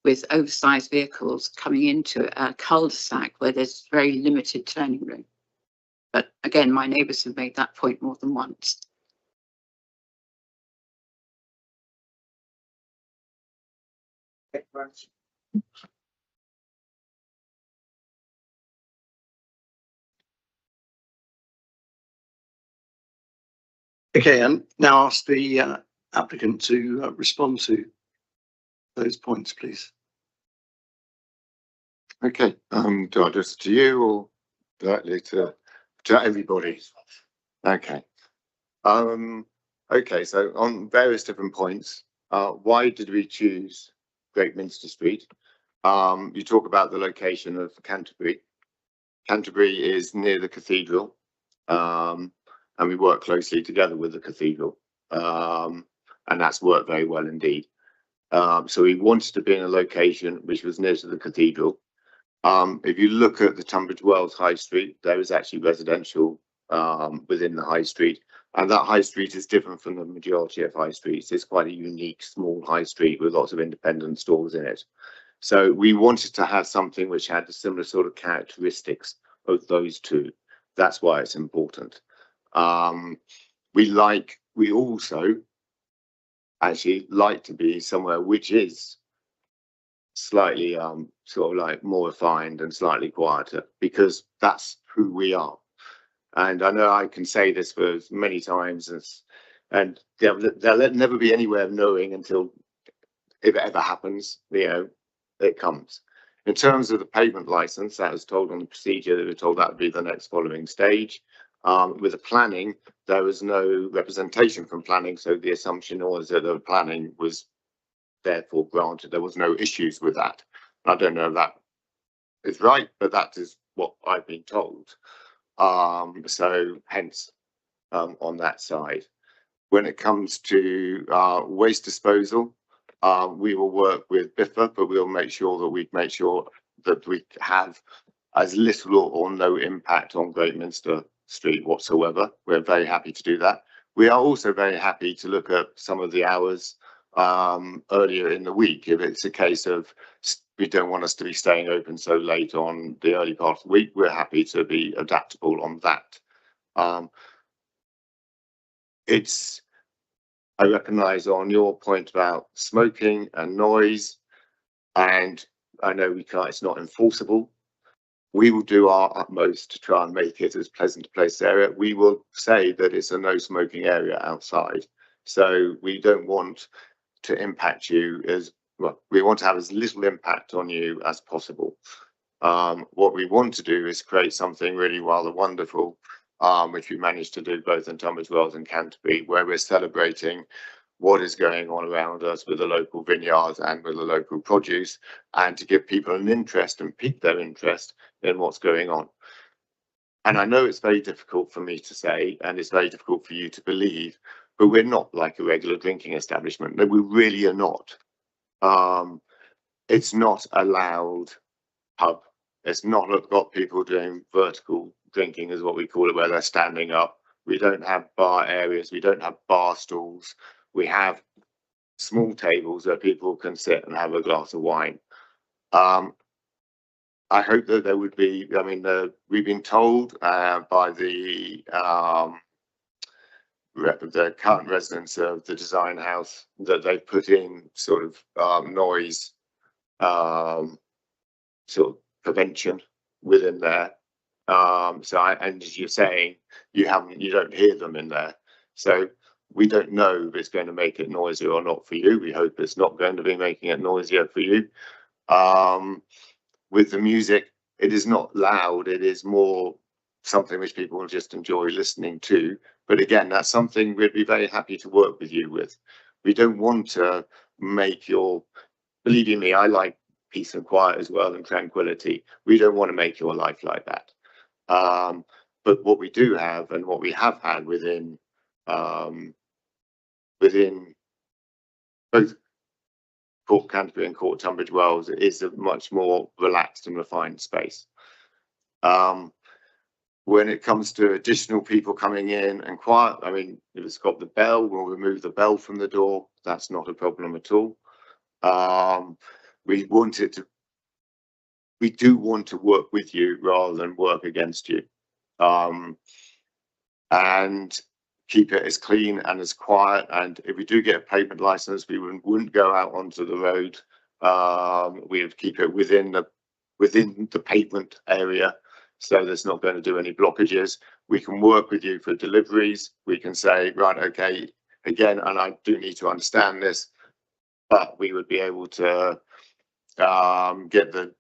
with oversized vehicles coming into a cul-de-sac where there's very limited turning room. But again, my neighbours have made that point more than once. Okay, and now ask the applicant to respond to those points, please. Okay, do I just to you or directly to everybody? Okay. Okay, so on various different points, why did we choose Great Minster Street? You talk about the location of Canterbury. Canterbury is near the cathedral, and we work closely together with the cathedral, and that's worked very well indeed. So we wanted to be in a location which was near to the cathedral. If you look at the Tunbridge Wells High Street, there is actually residential within the high street, and that high street is different from the majority of high streets. It's quite a unique small high street with lots of independent stores in it. So we wanted to have something which had a similar sort of characteristics of those two. That's why it's important. We also actually like to be somewhere which is slightly sort of like more refined and slightly quieter, because that's who we are. And I know I can say this for many times, and there'll never be anywhere of knowing until, if it ever happens, you know, it comes. In terms of the pavement license, that was told on the procedure, they were told that would be the next following stage. With the planning, there was no representation from planning, so the assumption was that the planning was therefore granted. There was no issues with that. I don't know if that is right, but that is what I've been told. So hence on that side. When it comes to waste disposal, we will work with Biffa, but we'll make sure that we have as little or no impact on Great Minster Street whatsoever. We're very happy to do that. We are also very happy to look at some of the hours earlier in the week. If it's a case of we don't want us to be staying open so late on the early part of the week, we're happy to be adaptable on that. I recognise on your point about smoking and noise, and I know it's not enforceable. We will do our utmost to try and make it as pleasant a place area. We will say that it's a no smoking area outside. So we don't want to impact you as well. We want to have as little impact on you as possible. What we want to do is create something really rather wonderful, which we managed to do both in Tunbridge Wells and Canterbury, where we're celebrating what is going on around us with the local vineyards and with the local produce, and to give people an interest and pique their interest in what's going on. And I know it's very difficult for me to say, and it's very difficult for you to believe, but we're not like a regular drinking establishment. No, we really are not. It's not a loud pub. It's not got people doing vertical drinking, is what we call it, where they're standing up. We don't have bar areas. We don't have bar stools. We have small tables where people can sit and have a glass of wine. I hope that there would be, I mean, we've been told by the the current residents of the design house, that they've put in sort of noise sort of prevention within there. And as you're saying, you don't hear them in there. So we don't know if it's going to make it noisier or not for you. We hope it's not going to be making it noisier for you. With the music, it is not loud. It is more something which people will just enjoy listening to. But again, that's something we'd be very happy to work with you with. We don't want to make your, believe me, I like peace and quiet as well and tranquility. We don't want to make your life like that. But what we do have, and what we have had within both Court Canterbury and Court Tunbridge Wells, is a much more relaxed and refined space. When it comes to additional people coming in and quiet, I mean, if it's got the bell, we'll remove the bell from the door. That's not a problem at all. We do want to work with you rather than work against you, and keep it as clean and as quiet. And if we do get a pavement license, we wouldn't go out onto the road. We would keep it within the pavement area, so there's not going to do any blockages. We can work with you for deliveries. We can say, right, okay, again, and I do need to understand this, but we would be able to get the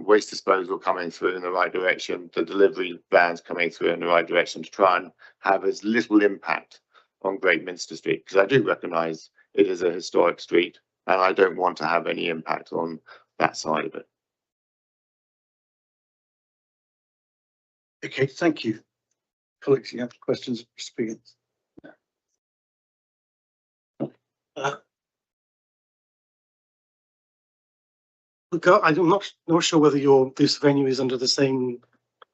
waste disposal coming through in the right direction, the delivery vans coming through in the right direction, to try and have as little impact on Great Minster Street, because I do recognise it is a historic street and I don't want to have any impact on that side of it. Okay, thank you. Colleagues, you have questions for speakers? I'm not sure whether this venue is under the same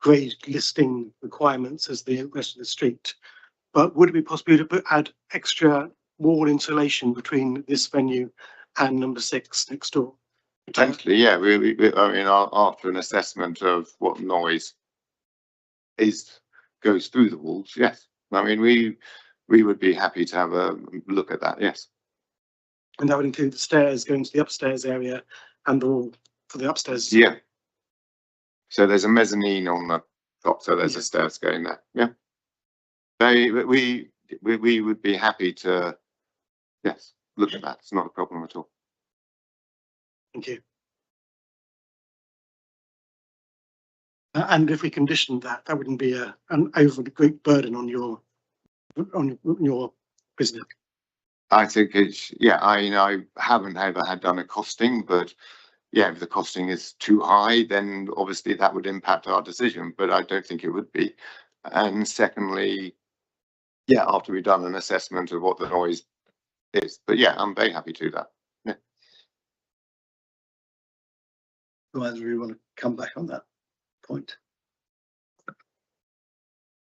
grade listing requirements as the rest of the street, but would it be possible to add extra wall insulation between this venue and number 6 next door? Potentially, yeah. I mean, after an assessment of what noise goes through the walls, yes. I mean, we would be happy to have a look at that, yes. And that would include the stairs going to the upstairs area and the wall for the upstairs. Yeah. So there's a mezzanine on the top, so there's a stairs going there. Yeah. We would be happy to, yes, look at that. It's not a problem at all. Thank you. And if we conditioned that, that wouldn't be an overly great burden on your business. I think it's, yeah, I haven't ever done a costing, but yeah, if the costing is too high, then obviously that would impact our decision, but I don't think it would be. And secondly, yeah, after we've done an assessment of what the noise is, but yeah, I'm very happy to do that. Yeah. Do either of you want to come back on that point?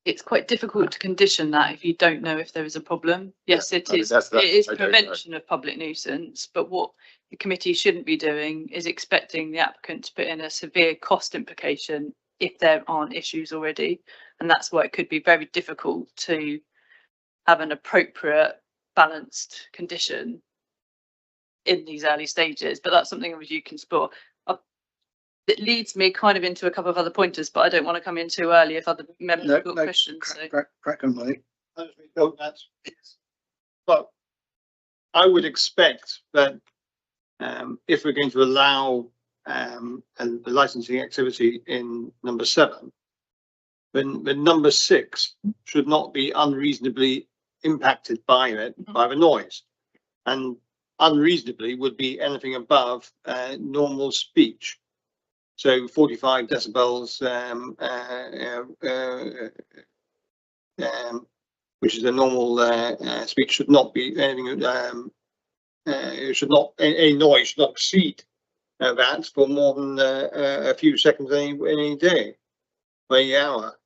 It's quite difficult to condition that if you don't know if there is a problem. Yes, it is. That's, It is I don't know. prevention of public nuisance, but what the committee shouldn't be doing is expecting the applicant to put in a severe cost implication if there aren't issues already. And that's why it could be very difficult to have an appropriate balanced condition in these early stages. But that's something that you can explore. It leads me kind of into a couple of other pointers, but I don't want to come in too early if other members have got questions. Crack on, Mike. But I would expect that if we're going to allow the licensing activity in number 7, then number 6 should not be unreasonably impacted by it, by the noise. And unreasonably would be anything above normal speech. So 45 decibels, which is a normal speech, should not be anything. It should not, any noise should not exceed that for more than a few seconds any day, or any hour.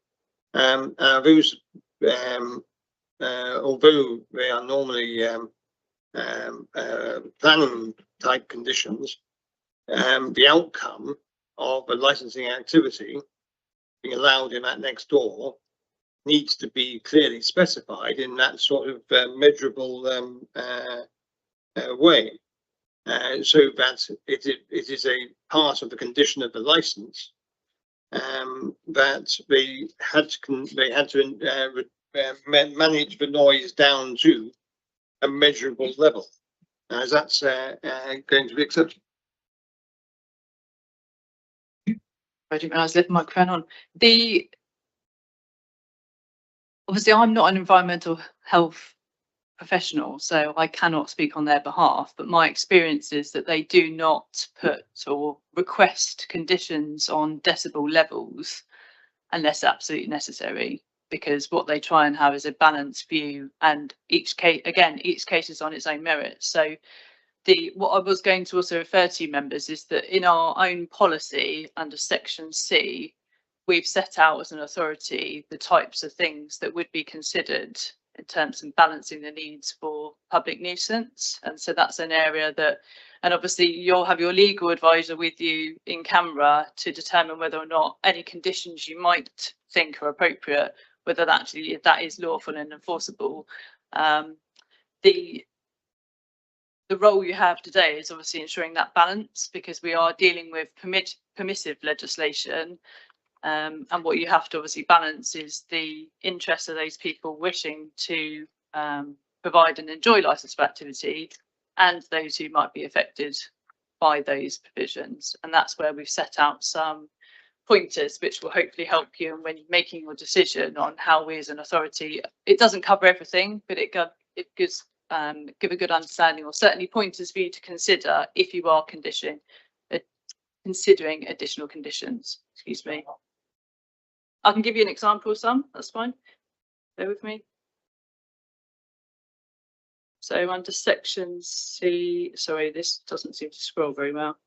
Those, although they are normally planning type conditions, the outcome of a licensing activity being allowed in that next door needs to be clearly specified in that sort of measurable way. So that it is a part of the condition of the license that they had to manage the noise down to a measurable level. Is that going to be accepted? I didn't realise I left the microphone on. Obviously, I'm not an environmental health professional, so I cannot speak on their behalf, but my experience is that they do not put or request conditions on decibel levels unless absolutely necessary, because what they try and have is a balanced view, and each case is on its own merit. So what I was going to also refer to, members, is that in our own policy under section C, we've set out as an authority the types of things that would be considered in terms of balancing the needs for public nuisance. And so that's an area that, and obviously you'll have your legal advisor with you in Canberra to determine whether or not any conditions you might think are appropriate, whether that is lawful and enforceable. The role you have today is obviously ensuring that balance, because we are dealing with permissive legislation. And what you have to obviously balance is the interest of those people wishing to provide and enjoy licensed activity and those who might be affected by those provisions. And that's where we've set out some pointers which will hopefully help you when you're making your decision on how we as an authority, it doesn't cover everything, but it gives give a good understanding, or certainly pointers for you to consider if you are considering additional conditions. Excuse me. I can give you an example of some, that's fine. Bear with me. So under section C, sorry, this doesn't seem to scroll very well.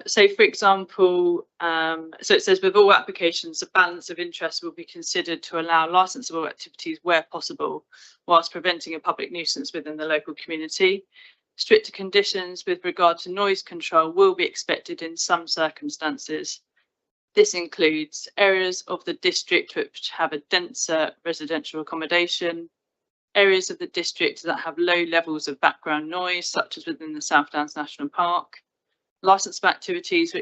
So for example, so it says with all applications, a balance of interest will be considered to allow licensable activities where possible, whilst preventing a public nuisance within the local community. Stricter conditions with regard to noise control will be expected in some circumstances. This includes areas of the district which have a denser residential accommodation, areas of the district that have low levels of background noise, such as within the South Downs National Park, licensed activities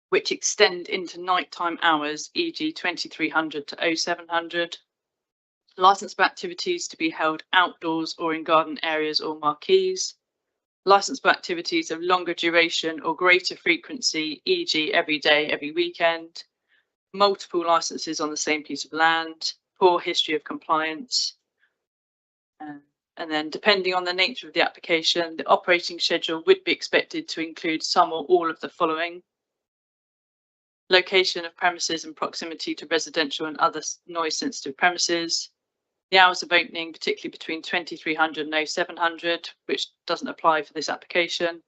which extend into nighttime hours, e.g. 2300 to 0700, licensed activities to be held outdoors or in garden areas or marquees, licensed activities of longer duration or greater frequency, e.g. every day, every weekend, multiple licenses on the same piece of land, poor history of compliance. And then depending on the nature of the application, the operating schedule would be expected to include some or all of the following: location of premises and proximity to residential and other noise sensitive premises, the hours of opening, particularly between 2300 and 0700, which doesn't apply for this application,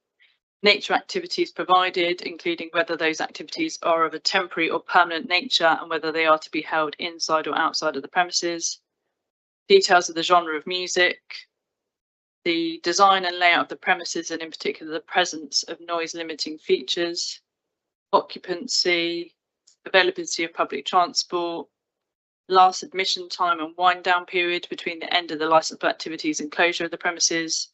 nature activities provided, including whether those activities are of a temporary or permanent nature and whether they are to be held inside or outside of the premises, details of the genre of music, the design and layout of the premises, and in particular the presence of noise limiting features, occupancy, availability of public transport, last admission time and wind down period between the end of the licensed activities and closure of the premises,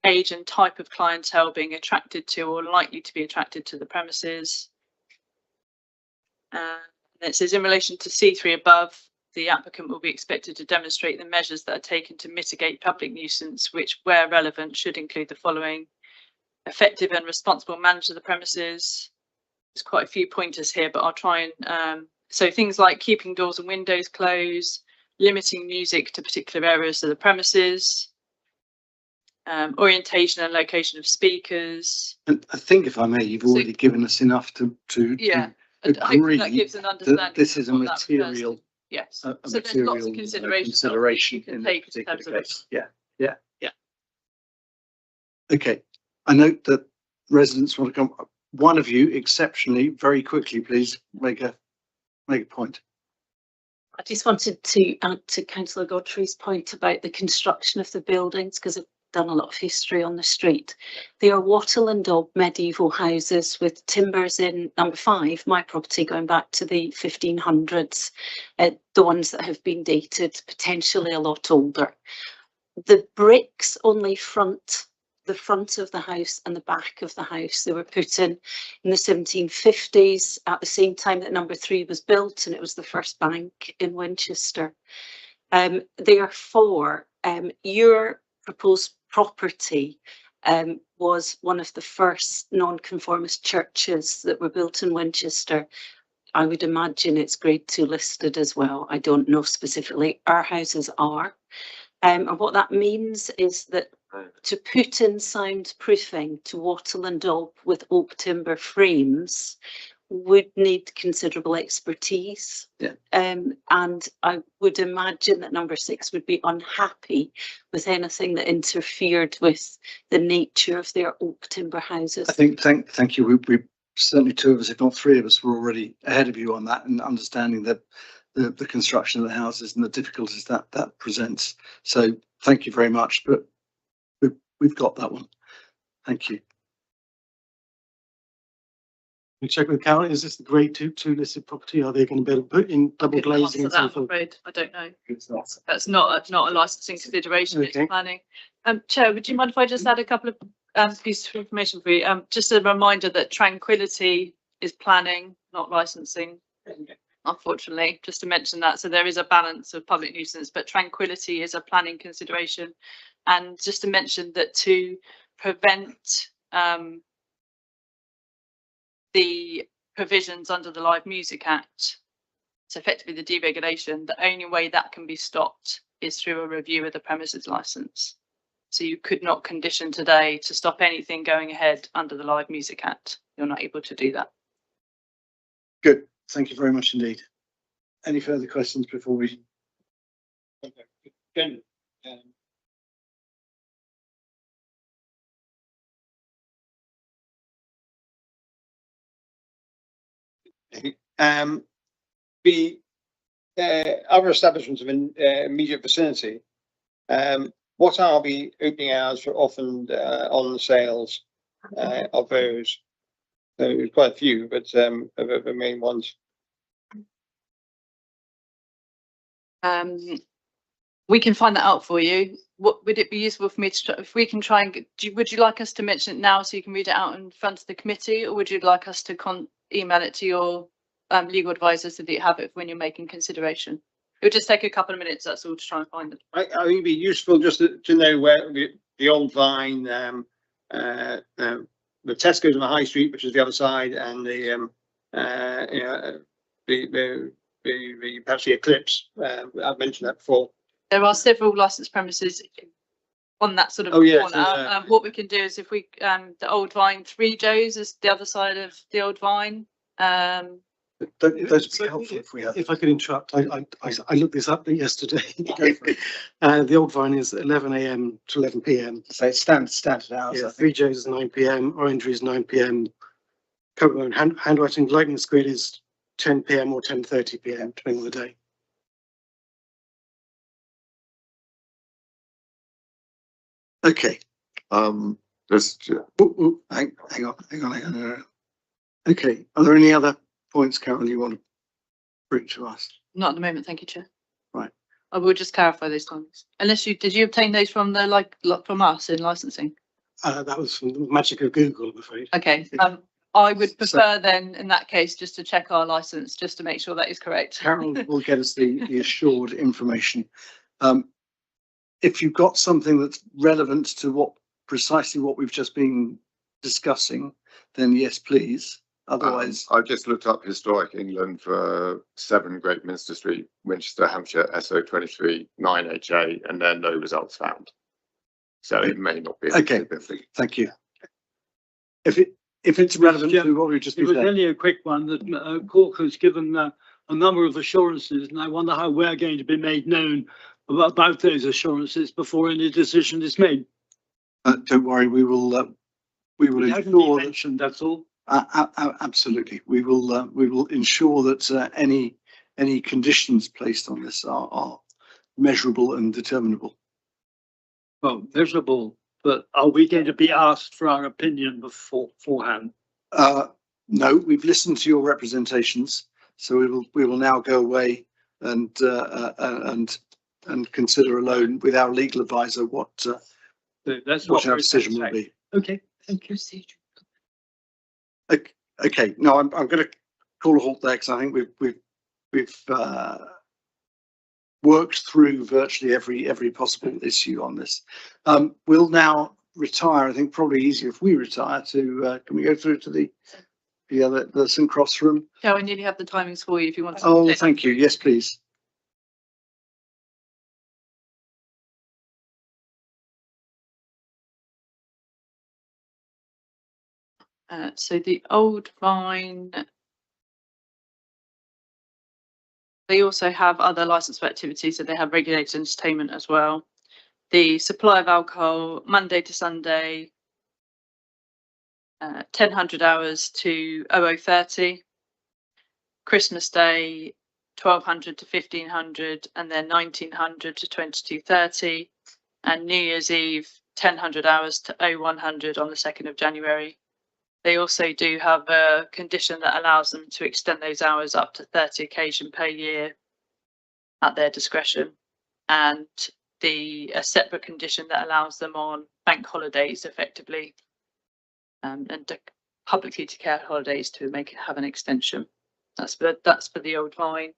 age and type of clientele being attracted to or likely to be attracted to the premises. It says in relation to C3 above, the applicant will be expected to demonstrate the measures that are taken to mitigate public nuisance, which where relevant should include the following: effective and responsible management of the premises. There's quite a few pointers here, but I'll try and so things like keeping doors and windows closed, limiting music to particular areas of the premises, orientation and location of speakers. And I think, if I may, you've already given us enough to agree that gives an understanding that this is a what that refers to. material, Yes. a So there's lots of material consideration you can in take this in particular terms of case. Yeah. Okay, I note that residents want to come. One of you, exceptionally, very quickly, please make a point. I just wanted to add to Councillor Godfrey's point about the construction of the buildings, because done a lot of history on the street. They are wattle and daub medieval houses with timbers in number 5, my property, going back to the 1500s, the ones that have been dated potentially a lot older. The bricks only front the front of the house and the back of the house. They were put in the 1750s at the same time that number 3 was built, and it was the first bank in Winchester. Therefore, your proposed property was one of the first non-conformist churches that were built in Winchester. I would imagine it's grade 2 listed as well. I don't know specifically. Our houses are. And what that means is that to put in soundproofing to wattle and daub with oak timber frames would need considerable expertise. Yeah. And I would imagine that number 6 would be unhappy with anything that interfered with the nature of their oak timber houses. I think, thank you. We certainly 2 of us, if not 3 of us, were already ahead of you on that and understanding that the construction of the houses and the difficulties that presents. So thank you very much, but we've got that one. Thank you. We check with Karen, is this the grade 2 listed property? Are they going to be able to put in double glazing and so I'm forth? afraid, I don't know. It's not. That's not a licensing consideration, Okay. it's planning. Chair, would you mind if I just add a couple of pieces of information for you? Just a reminder that Tranquility is planning, not licensing. Unfortunately, just to mention that. So there is a balance of public nuisance, but Tranquility is a planning consideration. And just to mention that to prevent the provisions under the Live Music Act, so effectively the deregulation, the only way that can be stopped is through a review of the premises licence. So you could not condition today to stop anything going ahead under the Live Music Act. You're not able to do that. Good. Thank you very much indeed. Any further questions before we? The other establishments in immediate vicinity, what are the opening hours for off and on sales of those? So quite a few, but the main ones. We can find that out for you. What would it be useful for me to try, if we can try and would you like us to mention it now so you can read it out in front of the committee, or would you like us to email it to your legal advisor so that you have it when you're making consideration? It would just take a couple of minutes, that's all, to try and find it. I think it'd be useful just to know where the Old Vine, the Tesco's on the High Street, which is the other side, and the perhaps the Eclipse. I've mentioned that before. There are several licensed premises on that sort of corner. What we can do is if we the Old Vine, 3 Joes is the other side of the Old Vine. Those would be helpful if we have. If I could interrupt, I looked this up yesterday. The Old Vine is 11 AM to 11 PM. So it's standard hours. Yeah, I think. 3 Joes is 9 PM, Orangery is 9 PM. Handwriting Lightning Squid is 10 PM or 10:30 PM, depending on the day. Okay. Just Hang on. Okay. Are there any other points, Carol, you want to bring to us? Not at the moment, thank you, Chair. Right. I will just clarify those times. Unless did you obtain those from the from us in licensing? That was from the magic of Google, I'm afraid. Okay. I would prefer then, in that case, just to check our license, just to make sure that is correct. Carol will get us the assured information. If you've got something that's relevant to precisely what we've just been discussing, then yes, please. Otherwise, I've just looked up Historic England for 7 Great Minster Street, Winchester, Hampshire, SO23 9HA, and there are no results found. So it may not be. Okay. Thank you. If it's relevant to what we've just been It was saying. only a quick one that Cork has given a number of assurances, and I wonder how we're going to be made known about those assurances before any decision is made. Don't worry, we will It hasn't been ensure. mentioned, that's all. Absolutely, we will ensure that any conditions placed on this are measurable and determinable. Well, measurable but are we going to be asked for our opinion beforehand? No, we've listened to your representations, so we will now go away and consider alone with our legal advisor what So that's what what our we're decision will be. Okay, thank you. Okay, no, I'm going to call a halt there because I think we've worked through virtually every possible issue on this. We'll now retire. I think probably easier if we retire to. Can we go through to the St Cross room? Yeah, I nearly have the timings for you if you want to. Oh, take that thank you. through. Yes, please. So the Old Vine, they also have other licensed activities, so they have regulated entertainment as well. The supply of alcohol, Monday to Sunday, 1000 hours to 0030. Christmas Day, 1200 to 1500, and then 1900 to 2230. And New Year's Eve, 1000 hours to 0100 on the 2nd of January. They also do have a condition that allows them to extend those hours up to 30 occasions per year at their discretion. And a separate condition that allows them on bank holidays effectively and publicly declared holidays to have an extension. That's for the Old Vine.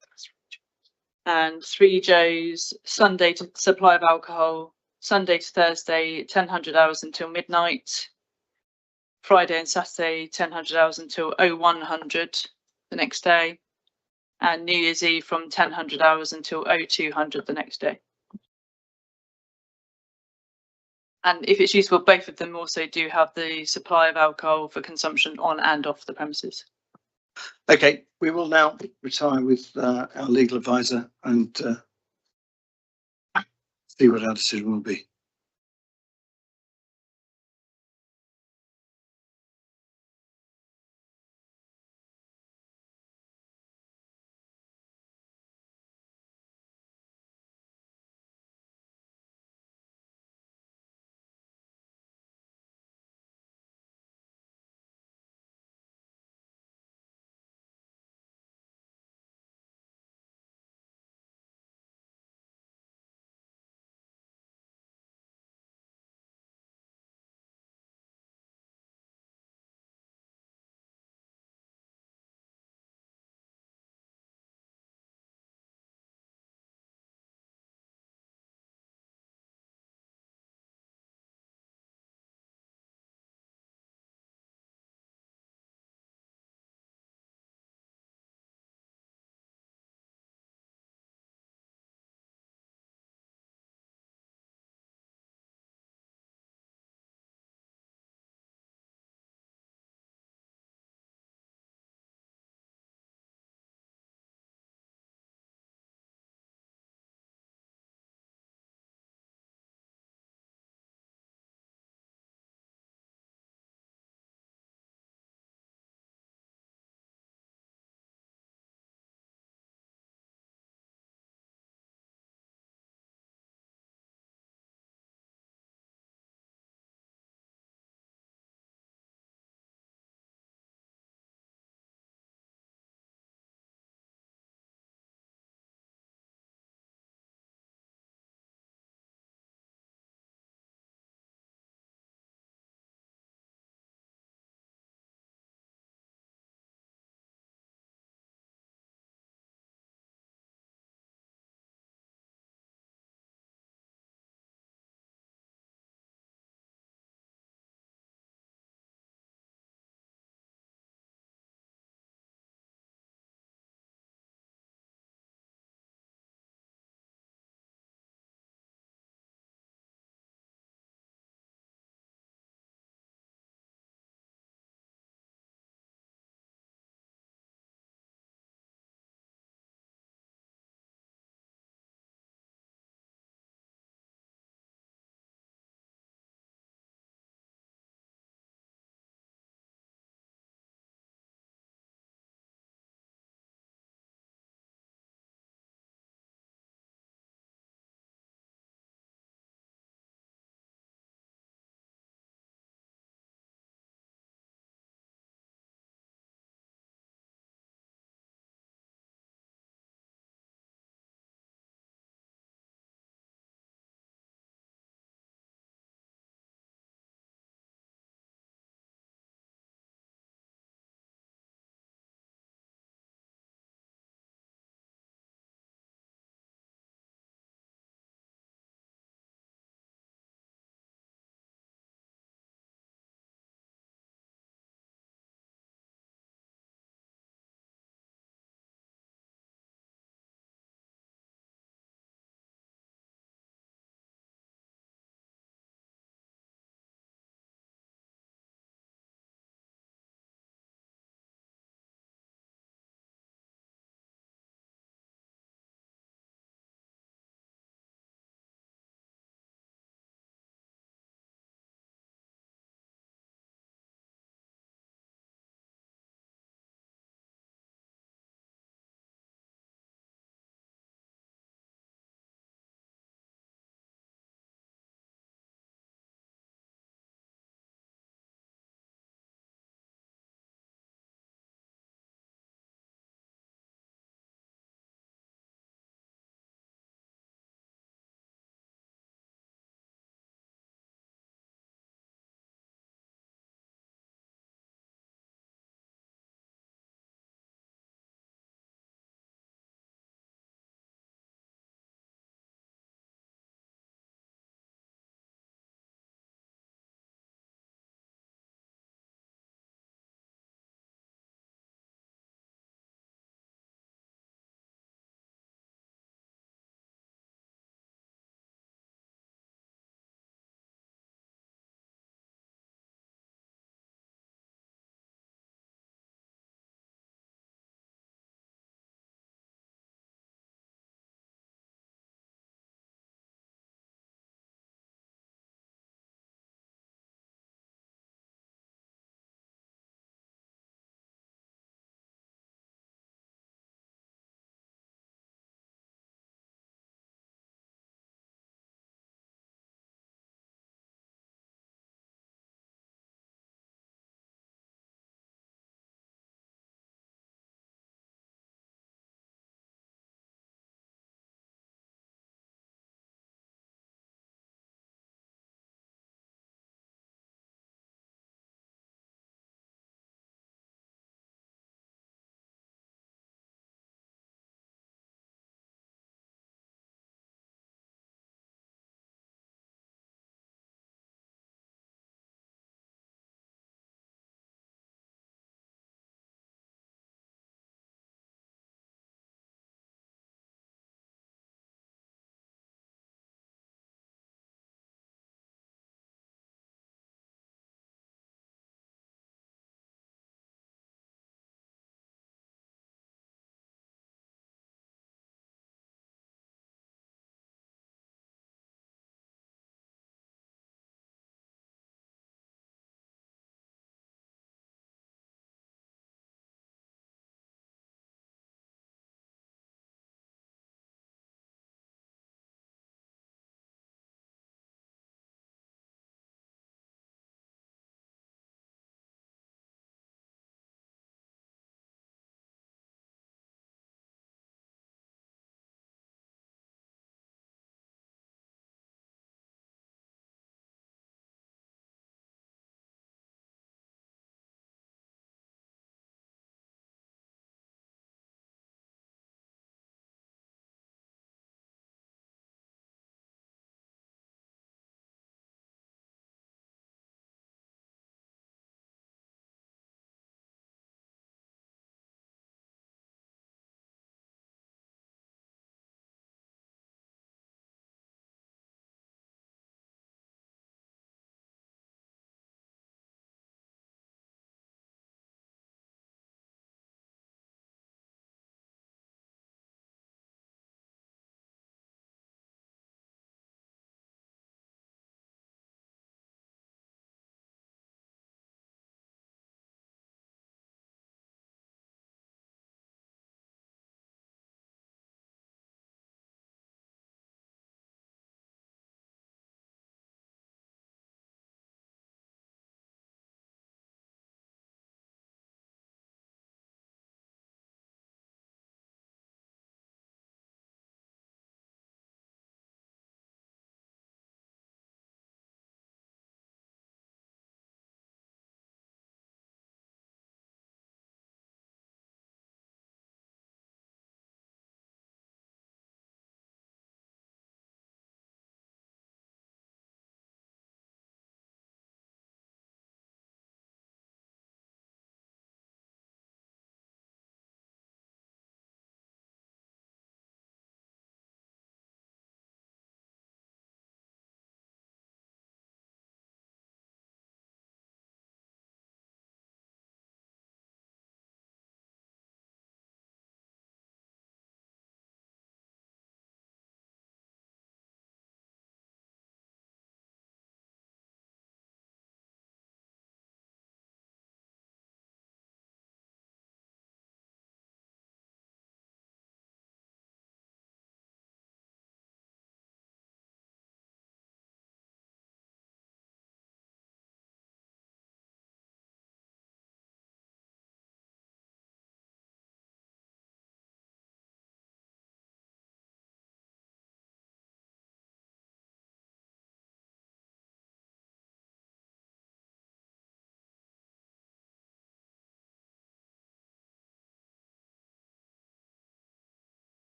And Three Joes, Sunday to supply of alcohol, Sunday to Thursday, 1000 hours until midnight. Friday and Saturday, 1000 hours until 0100 the next day. And New Year's Eve from 1000 hours until 0200 the next day. And if it's useful, both of them also do have the supply of alcohol for consumption on and off the premises. Okay, we will now retire with our legal advisor and see what our decision will be.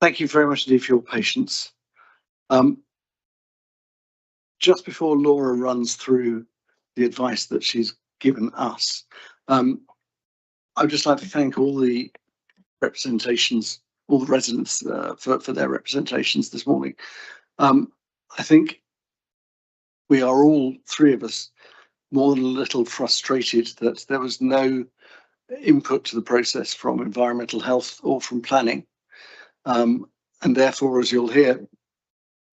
Thank you very much indeed for your patience. Just before Laura runs through the advice that she's given us, I would just like to thank all the representations, all the residents for their representations this morning. I think we are all, three of us, more than a little frustrated that there was no input to the process from environmental health or from planning. And therefore, as you'll hear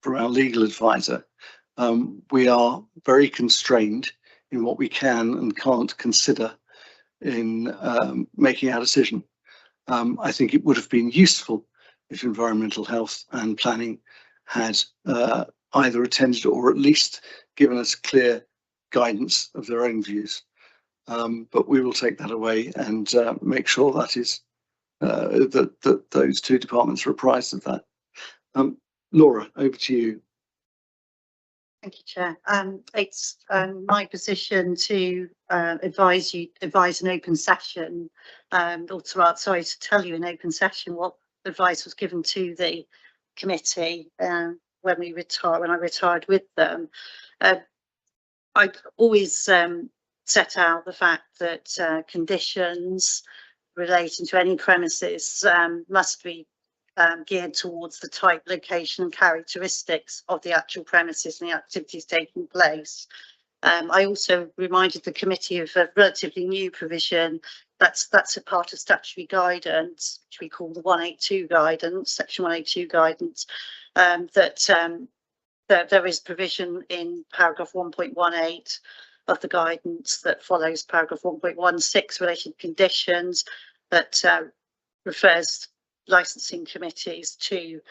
from our legal advisor, we are very constrained in what we can and can't consider in making our decision. I think it would have been useful if environmental health and planning had either attended or at least given us clear guidance of their own views. But we will take that away and make sure that is that those two departments are apprised of that. Laura, over to you. Thank you, Chair. It's my position to advise an open session, or to tell you in open session what advice was given to the committee when I retired with them. I always set out the fact that conditions relating to any premises must be geared towards the type, location and characteristics of the actual premises and the activities taking place. I also reminded the committee of a relatively new provision that's a part of statutory guidance, which we call the 182 guidance, section 182 guidance, that there is provision in paragraph 1.18 of the guidance that follows paragraph 1.16 related conditions that refers licensing committees to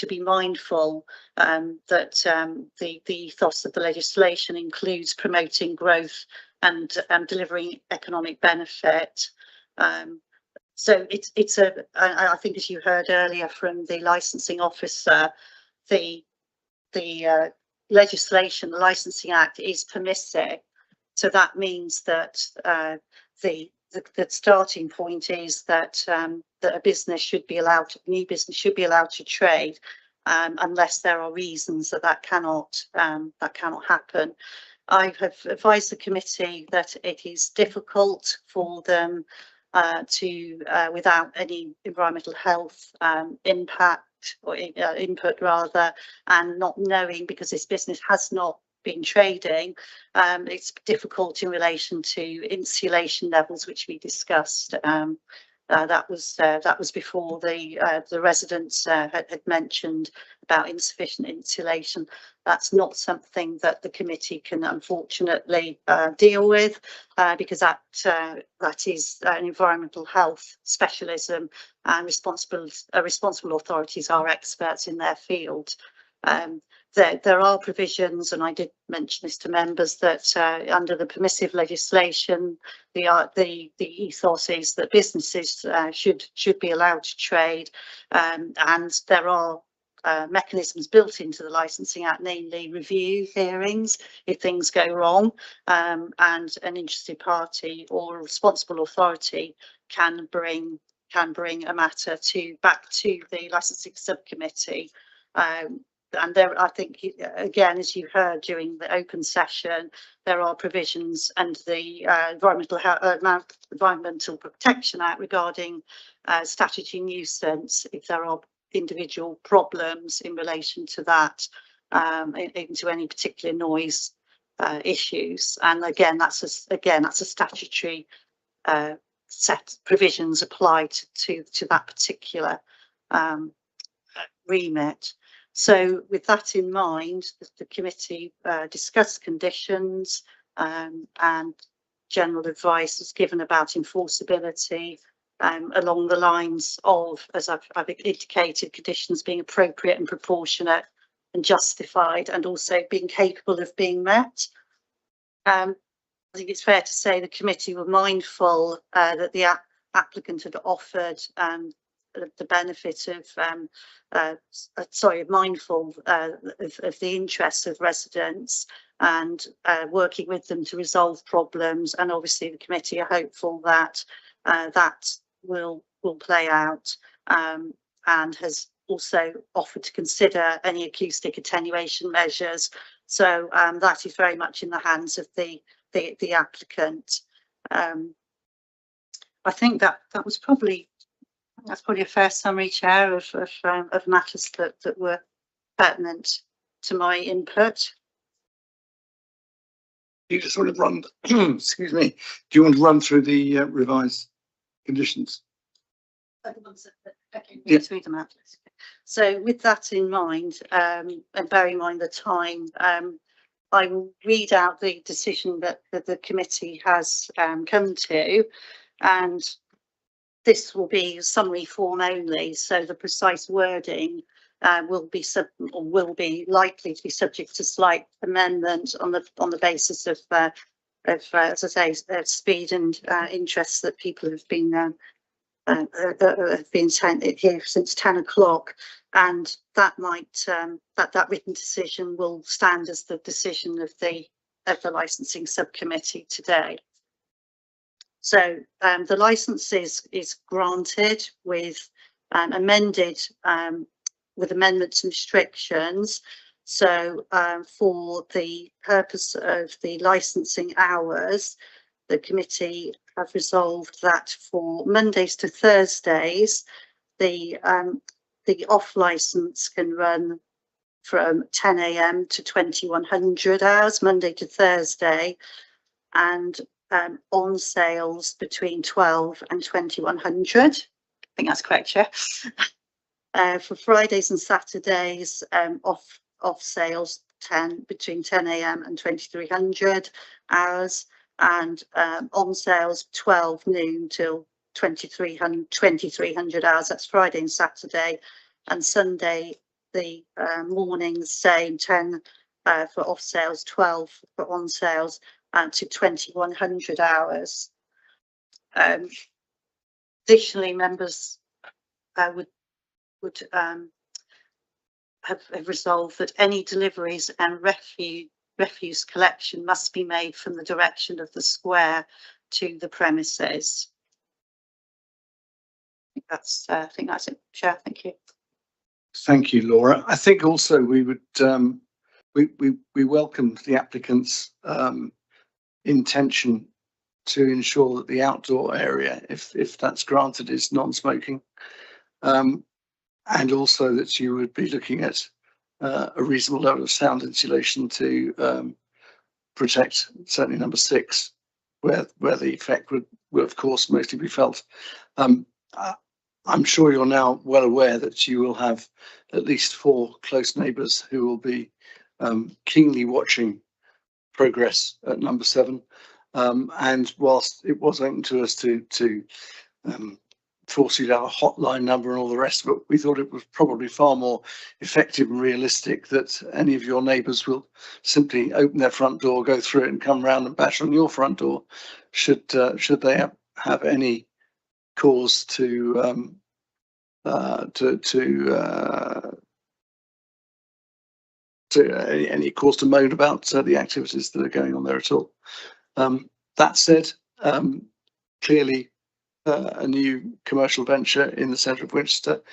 be mindful that the ethos of the legislation includes promoting growth and delivering economic benefit. So I think, as you heard earlier from the licensing officer, the legislation, the Licensing Act, is permissive. So that means that the starting point is that that a business should be allowed to, new business should be allowed to trade, unless there are reasons that cannot happen. I have advised the committee that it is difficult for them to, without any environmental health impact or input rather, and not knowing, because this business has not been trading, it's difficult in relation to insulation levels, which we discussed. That was before the residents had mentioned about insufficient insulation. That's not something that the committee can unfortunately deal with, because that is an environmental health specialism, and responsible authorities are experts in their field. There are provisions, and I did mention this to members, that under the permissive legislation, the ethos is that businesses should be allowed to trade, and there are mechanisms built into the Licensing Act, namely review hearings if things go wrong, and an interested party or a responsible authority can bring a matter back to the licensing subcommittee. And there, I think, again, as you heard during the open session, there are provisions under the Environmental Protection Act regarding statutory nuisance if there are individual problems in relation to that, into any particular noise issues. And again, that's a statutory set provisions applied to that particular remit. So with that in mind, the committee discussed conditions, and general advice was given about enforceability, along the lines of, as I've indicated, conditions being appropriate and proportionate and justified, and also being capable of being met. I think it's fair to say the committee were mindful that the applicant had offered the benefit of, mindful of the interests of residents, and working with them to resolve problems. And obviously the committee are hopeful that that will play out. and has also offered to consider any acoustic attenuation measures. So that is very much in the hands of the applicant. I think that was probably a fair summary, Chair, of matters that were pertinent to my input. You just want to run, excuse me, do you want to run through the revised conditions? Yeah. Read them out. So with that in mind, and bearing in mind the time, I will read out the decision that the committee has come to, and this will be summary form only, so the precise wording will be likely to be subject to slight amendment on the basis of as I say, speed and interest that people have been sent here since 10 o'clock, and that might that written decision will stand as the decision of the licensing subcommittee today. So the license is granted with amendments and restrictions. So for the purpose of the licensing hours, the committee have resolved that for Mondays to Thursdays, the off license can run from 10 AM to 2100 hours, Monday to Thursday, and on sales between 12 and 2100. I think that's correct, yeah. For Fridays and Saturdays, off sales between 10 AM and 2300 hours, and on sales 12 noon till 2300 hours. That's Friday and Saturday, and Sunday the mornings same, 10 for off sales, 12 for on sales, and to 2100 hours. Additionally, members would have resolved that any deliveries and refuse collection must be made from the direction of the square to the premises. I think that's it, Chair. Thank you. Thank you, Laura. I think also we would we welcome the applicant's intention to ensure that the outdoor area, if that's granted, is non-smoking, and also that you would be looking at a reasonable level of sound insulation to protect certainly number 6, where the effect will of course mostly be felt. I'm sure you're now well aware that you will have at least 4 close neighbours who will be keenly watching progress at number 7. And whilst it was open to us to force you to have a hotline number and all the rest of it, we thought it was probably far more effective and realistic that any of your neighbours will simply open their front door, go through it, and come round and bash on your front door should they have any cause to any cause to moan about the activities that are going on there at all. That said, clearly a new commercial venture in the centre of Winchester,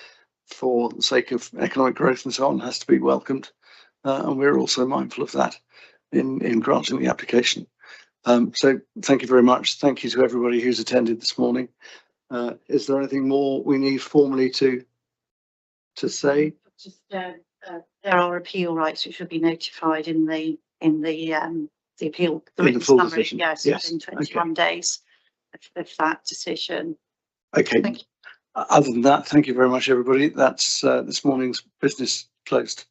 for the sake of economic growth and so on, has to be welcomed, and we're also mindful of that in granting the application. So thank you very much. Thank you to everybody who's attended this morning. Is there anything more we need formally to say? Just there are appeal rights which should be notified in the appeal, the written summary. Decision. Yes, within 21 days of that decision. Okay. Thank you. Other than that, thank you very much, everybody. That's this morning's business closed.